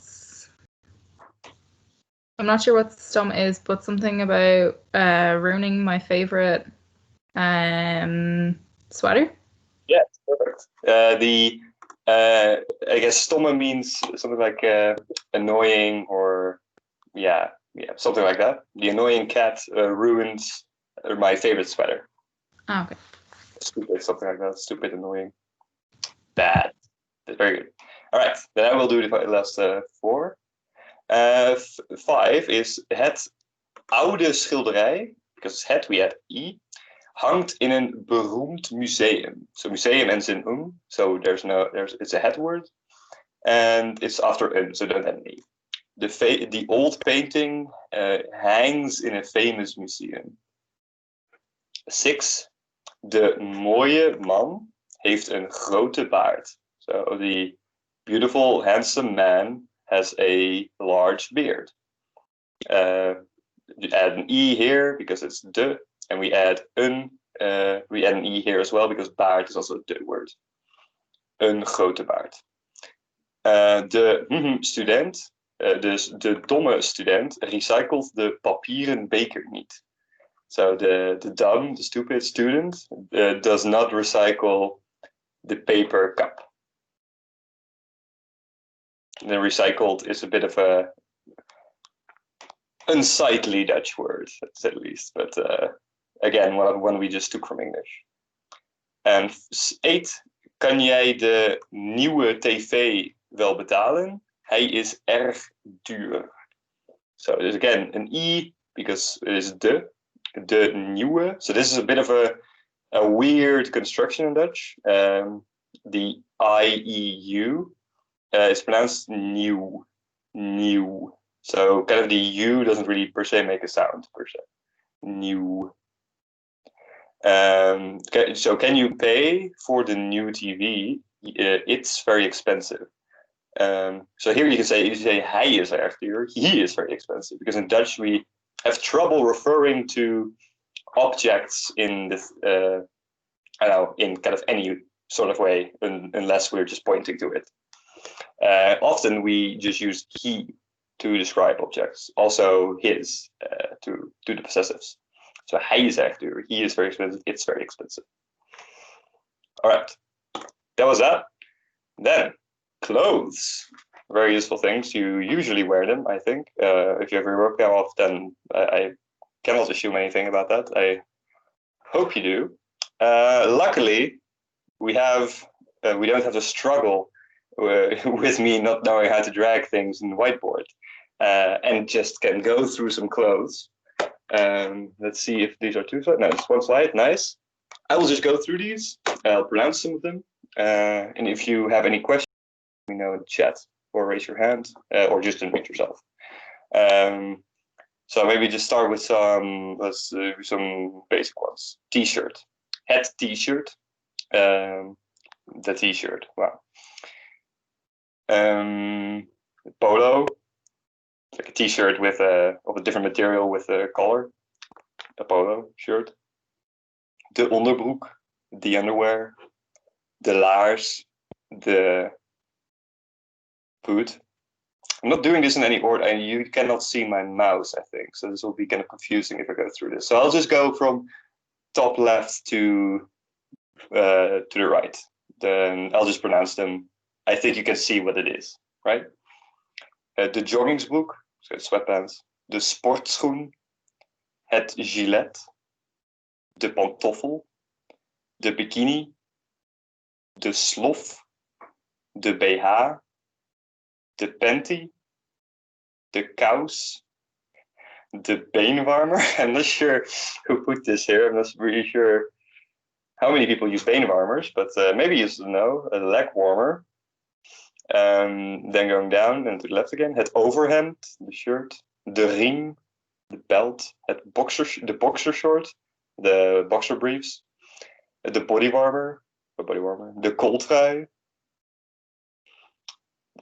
D: I'm not sure what stom is, but something about ruining my favorite sweater.
A: Yes, perfect. I guess stomme means something like annoying or something like that. The annoying cat ruins my favorite sweater.
D: Oh, okay.
A: Stupid, something like that. Stupid, annoying, bad. Very good. All right, then I will do the last 4. 5 is het oude schilderij, because het we add E, hangt in een beroemd museum. So museum ends in so it's a het word, and it's after so don't add an E. The old painting hangs in a famous museum. 6. De mooie man heeft een grote baard. So the beautiful, handsome man has a large beard. You add an E here because it's de, and we add an E here as well because baard is also a de word. Een grote baard. De student, dus de domme student, recycelt de papieren beker niet. So the dumb, the stupid student does not recycle the paper cup. And then recycled is a bit of a unsightly Dutch word, at least. But again, one we just took from English. And 8. Kan jij de nieuwe tv wel betalen? Hij is erg duur. So there's again an E because it is de nieuwe. So this is a bit of a weird construction in Dutch. The IEU is pronounced nieuw. So kind of the U doesn't really per se make a sound per se. Nieuw. So can you pay for the new TV? It's very expensive. So here you say hij is erg duur. He is very expensive because in Dutch we have trouble referring to objects in this, I don't know, in kind of any sort of way, unless we're just pointing to it. Often we just use he to describe objects. Also his to the possessives. So hij is echt duur. He is very expensive. It's very expensive. All right, that was that. Then clothes, very useful things. You usually wear them, I think. If you ever work there off, then I cannot assume anything about that. I hope you do. Luckily, we don't have to struggle with me not knowing how to drag things in the whiteboard, and just can go through some clothes. Let's see if these are two slides. No, it's one slide. Nice. I will just go through these. I'll pronounce some of them. And if you have any questions, let me know in the chat or raise your hand or just unmute yourself. So maybe just start with some basic ones. T-shirt, het T-shirt, the T-shirt. Wow. Polo, like a T-shirt with of a different material with a collar. A polo shirt. De onderbroek, the underwear. De laars, the boot. I'm not doing this in any order, and you cannot see my mouse, I think, so this will be kind of confusing if I go through this. So I'll just go from top left to the right. Then I'll just pronounce them. I think you can see what it is, right? De joggingsbroek, so sweatpants. De sportschoen, het gilet. De pantoffel, de bikini. De slof, de BH, de panty, de kous, de beenwarmer. I'm not sure who put this here. I'm not really sure how many people use beenwarmers, but maybe you know, a leg warmer. Then going down and to the left again, het overhemd, the shirt, de riem, the belt, the boxer short, the boxer briefs, the body warmer, the kooltrui,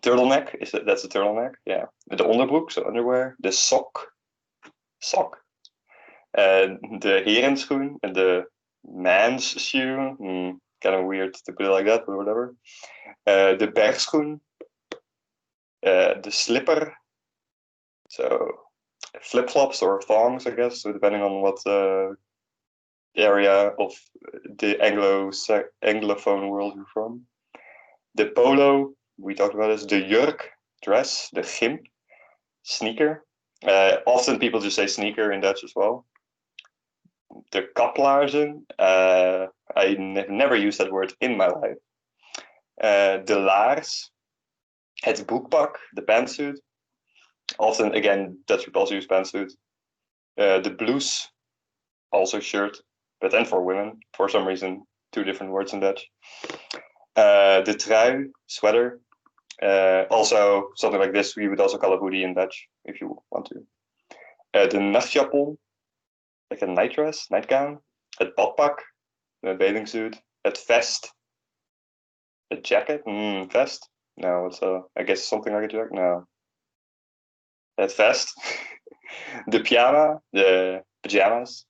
A: turtleneck, that's a turtleneck, yeah. De onderbroek, so underwear, the sock, the herenschoen, and the man's shoe, kind of weird to put it like that, but whatever. The bergschoen, the slipper, so flip-flops or thongs, I guess, so depending on what area of the Anglophone world you're from. The polo, we talked about this. The jurk, dress. The gimp, sneaker. Often people just say sneaker in Dutch as well. The kaplaarzen, I never used that word in my life. De laars, het broekpak, the pantsuit. Often, again, Dutch people also use pantsuit. The blouse, also shirt. But then for women, for some reason, two different words in Dutch. The trui, sweater. Also, something like this, we would also call a hoodie in Dutch, if you want to. De nachtjapon, like a night dress, nightgown. Het badpak, the bathing suit. Het vest, a jacket, vest. No, it's I guess something like a jacket. No. Het vest. The pyjama, the pajamas.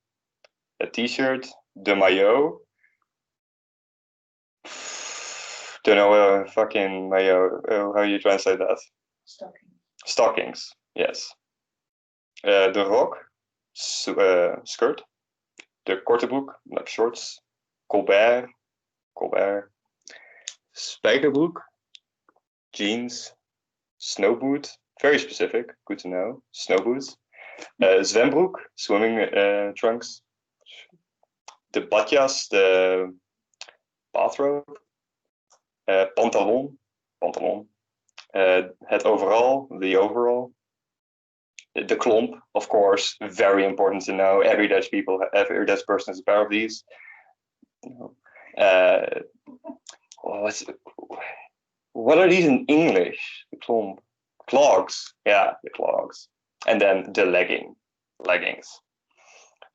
A: A t-shirt, the maillot. Don't know a fucking maillot. How you translate that? Stockings, yes. De rok, skirt. De korte broek, like shorts. Colbert. Spijkerbroek, jeans. Snowboot, very specific, good to know. Snowboots. Zwembroek, swimming trunks. De badjas, the bathrobe. Pantalon. Het overall, the overall. The klomp, of course, very important to know. Every Dutch person has a pair of these. What are these in English? The klomp. Clogs. Yeah, the clogs. And then the leggings.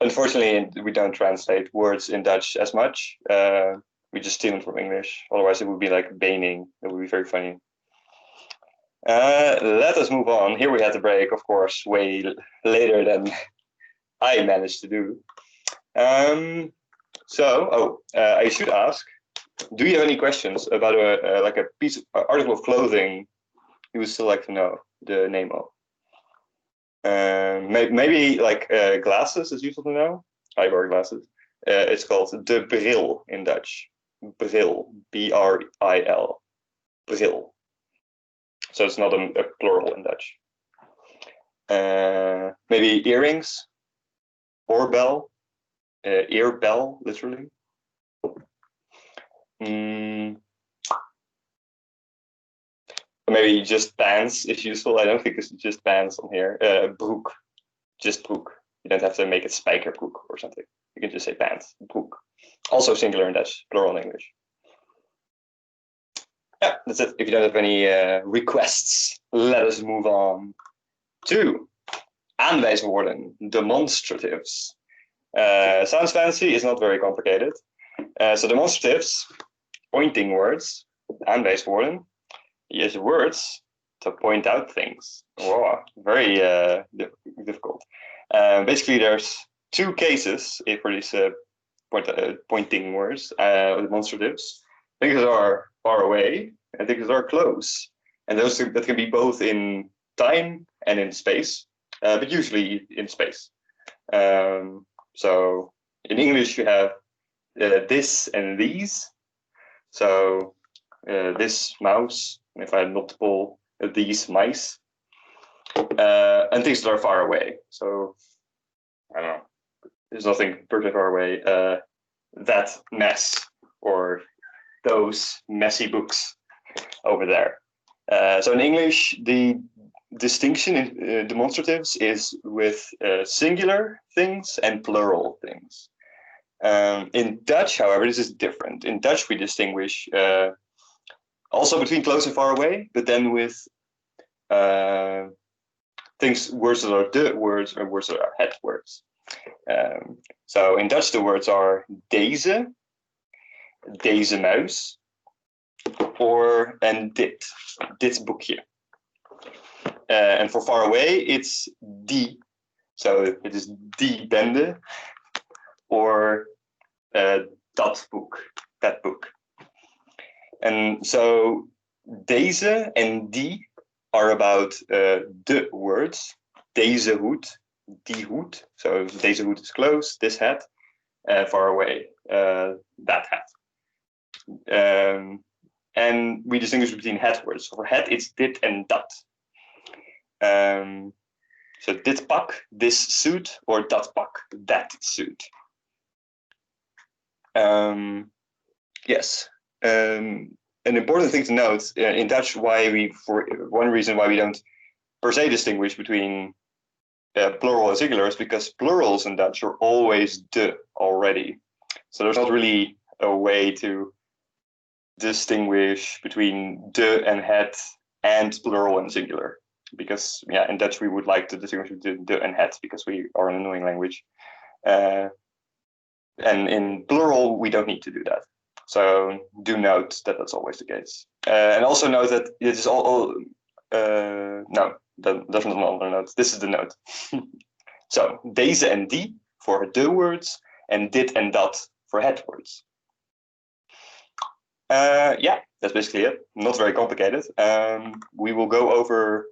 A: Unfortunately, we don't translate words in Dutch as much. We just steal them from English. Otherwise, it would be like beining. It would be very funny. Let us move on. Here we had the break, of course, way later than I managed to do. I should ask, do you have any questions about like a piece of article of clothing you would still like to know the name of? Maybe like glasses is useful to know. I wear glasses. It's called de bril in Dutch. Bril, B-R-I-L. Bril. So it's not a plural in Dutch. Maybe earrings, oorbel, earbell, literally. Maybe just pants is useful. I don't think it's just pants on here. Broek, just broek. You don't have to make it spijkerbroek or something. You can just say pants, broek. Also singular in Dutch, plural in English. Yeah, that's it. If you don't have any requests, let us move on to aanwijswoorden, demonstratives. Sounds fancy, it's not very complicated. So demonstratives, pointing words, aanwijswoorden, use words to point out things. Wow, very difficult. Basically, there's two cases for these pointing words, demonstratives. Things that are far away and things that are close. And those that can be both in time and in space, but usually in space. So in English, you have this and these. So this mouse, and if I had multiple these mice, and things that are far away. So I don't know, there's nothing perfectly far away. That mess or those messy books over there. So in English, the distinction in demonstratives is with singular things and plural things. In Dutch, however, this is different. In Dutch, we distinguish also between close and far away, but then with words that are de words or words that are het words. So in Dutch, the words are deze muis, en dit boekje. And for far away, it's die. So it is die bende, or dat boek, that book. And so deze and die are about de words. Deze hoed, die hoed. So deze hoed is close, this hat. Far away, that hat. And we distinguish between het words. For het, it's dit and dat. So dit pak, this suit, or dat pak, that suit. Yes. An important thing to note in Dutch, one reason why we don't per se distinguish between plural and singular is because plurals in Dutch are always de already. So there's not really a way to distinguish between de and het and plural and singular. Because in Dutch we would like to distinguish between de and het because we are an annoying language. And in plural we don't need to do that. So do note that that's always the case. And also note that it is no, that's not another note. This is the note. So deze and die for de words, and dit and dat for het words. That's basically it. Not very complicated. We will go over.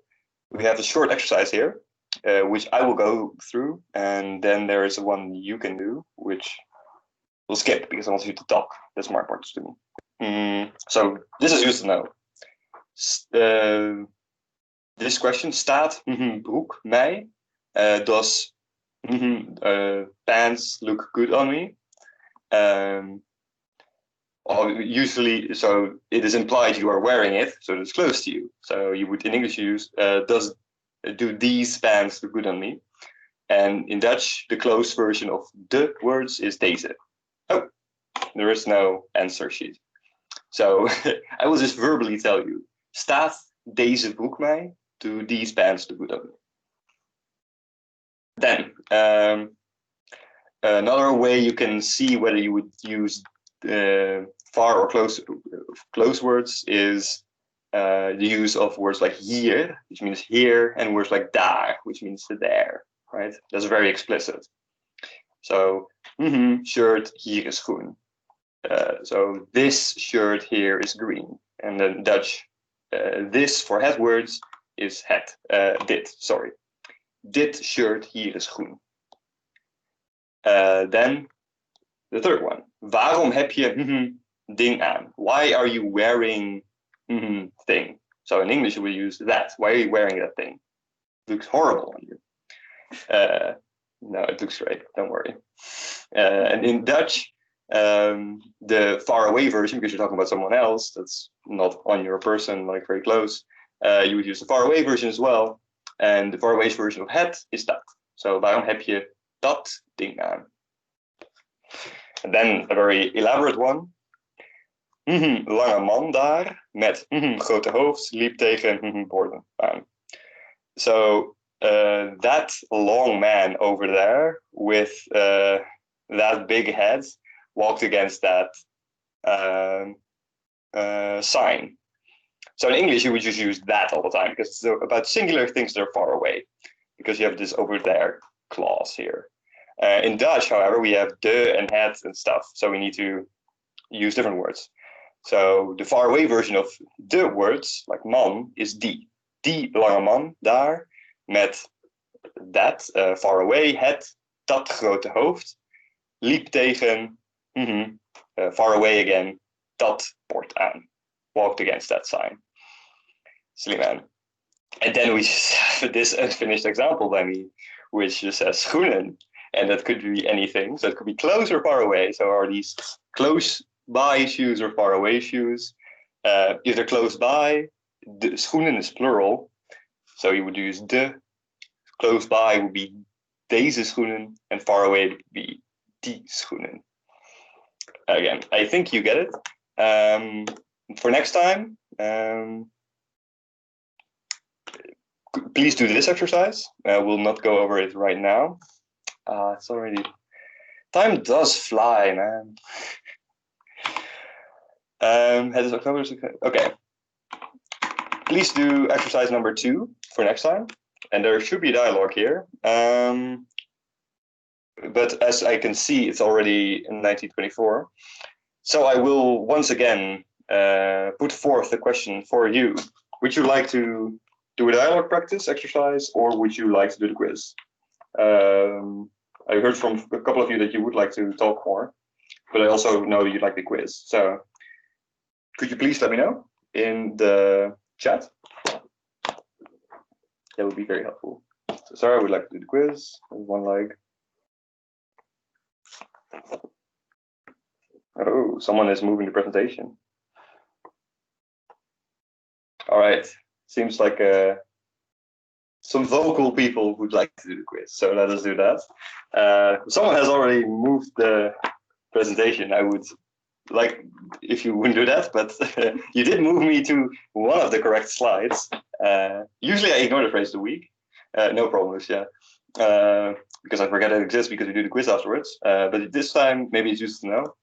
A: We have a short exercise here, which I will go through, and then there is one you can do, which we'll skip because I want you to talk. That's more important to me. So this is used to know. This question: staat broek mij? Does pants look good on me? Usually, so it is implied you are wearing it, so it's close to you. So you would in English use do these pants look good on me? And in Dutch, the close version of the words is deze. Oh, there is no answer sheet. So I will just verbally tell you: staat deze broek mij? Do these pants look good on me? Then another way you can see whether you would use far or close words is the use of words like hier, which means here, and words like daar, which means there. Right? That's very explicit. So, shirt hier is groen. So this shirt here is green. And then Dutch, this for het words is het. Dit, sorry. Dit shirt hier is groen. Then the third one. Waarom heb je ding aan? Why are you wearing thing? So in English we use that. Why are you wearing that thing? It looks horrible on you. No, it looks great. Don't worry. And in Dutch, the far away version, because you're talking about someone else that's not on your person, like very close, you would use the far away version as well. And the far away version of het is dat. So waarom heb je dat ding aan? And then a very elaborate one. Lange man daar met grote hoofd liep tegen borden aan. So that long man over there with that big head walked against that sign. So in English, you would just use that all the time because it's about singular things that are far away, because you have this over there clause here. In Dutch, however, we have de and het and stuff, so we need to use different words. So the far away version of de words, like man, is die. Die lange man daar met that far away, het, dat grote hoofd, liep tegen far away again, dat bord aan. Walked against that sign. Silly man. And then we just have this unfinished example by me, which just says schoenen. And that could be anything. So it could be close or far away. So are these close by shoes or far away shoes? If they're close by, the schoenen is plural. So you would use de. Close by would be deze schoenen. And far away would be die schoenen. Again, I think you get it. For next time, please do this exercise. We'll not go over it right now. It's already, time does fly, man. Het is October. Okay. Please do exercise number 2 for next time. And there should be a dialogue here. But as I can see, it's already in 1924. So I will once again put forth the question for you. Would you like to do a dialogue practice exercise, or would you like to do the quiz? I heard from a couple of you that you would like to talk more, but I also know you'd like the quiz. So could you please let me know in the chat? That would be very helpful. So Sarah would like to do the quiz. There's one leg. Oh, someone is moving the presentation. All right, seems like some vocal people would like to do the quiz, so let us do that. Someone has already moved the presentation. I would like if you wouldn't do that, but you did move me to one of the correct slides. Usually I ignore the phrase of the week. No problems, yeah. Because I forget it exists because we do the quiz afterwards. But this time, maybe it's useful to know.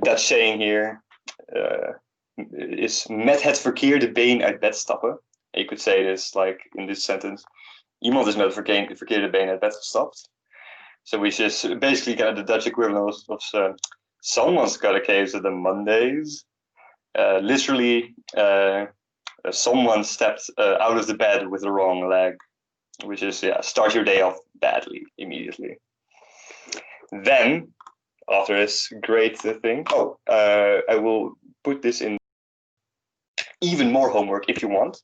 A: That saying here is met het verkeerde been uit bed stappen. And you could say this like in this sentence. Iemand is met het verkeerde been uit bed gestapt. So which is basically kind of the Dutch equivalent of someone's got a case of the Mondays. Literally, someone stepped out of the bed with the wrong leg, which is, yeah, start your day off badly immediately. Then, after this great thing, I will put this in even more homework if you want.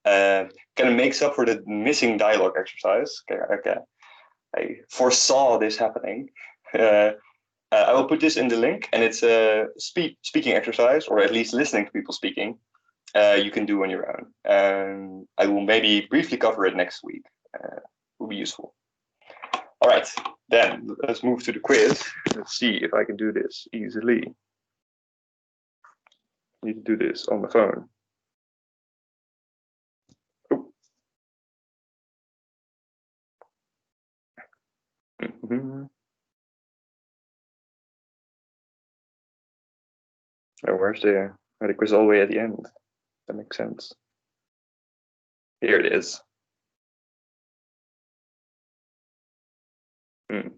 A: Kind of makes up for the missing dialogue exercise. Okay. I foresaw this happening. I will put this in the link, and it's a speaking exercise, or at least listening to people speaking. You can do on your own. I will maybe briefly cover it next week. Will be useful. All right, then let's move to the quiz. Let's see if I can do this easily. I need to do this on my phone. Oh, where's the quiz all the way at the end? That makes sense. Here it is. Okay,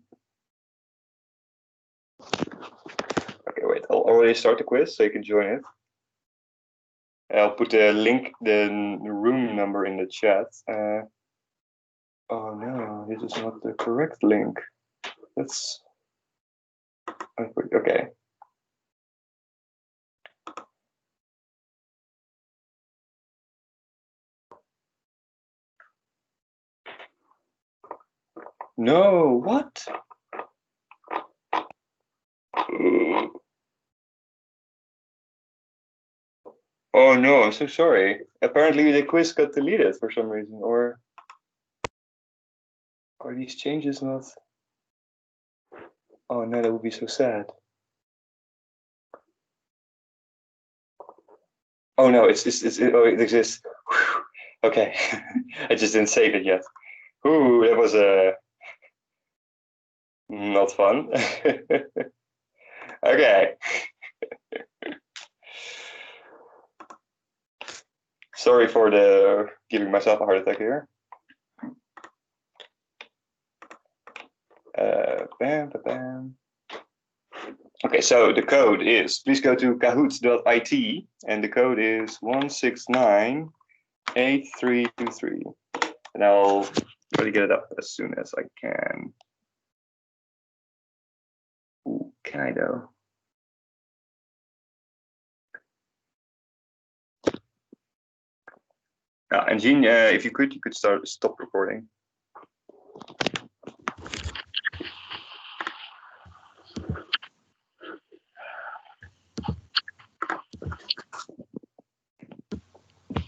A: wait. I'll already start the quiz so you can join it. I'll put the link, the room number in the chat. Oh no, this is not the correct link. That's okay. No, what? Oh no, I'm so sorry. Apparently the quiz got deleted for some reason, or are these changes not? Oh no, that would be so sad. Oh no, it exists. Whew. Okay, I just didn't save it yet. Ooh, that was not fun. Okay. Sorry for the giving myself a heart attack here. Bam, bam, bam. Okay, so the code is, please go to kahoot.it and the code is 1698323. And I'll try to get it up as soon as I can. Ooh, can I though? And Jean, if you could stop recording.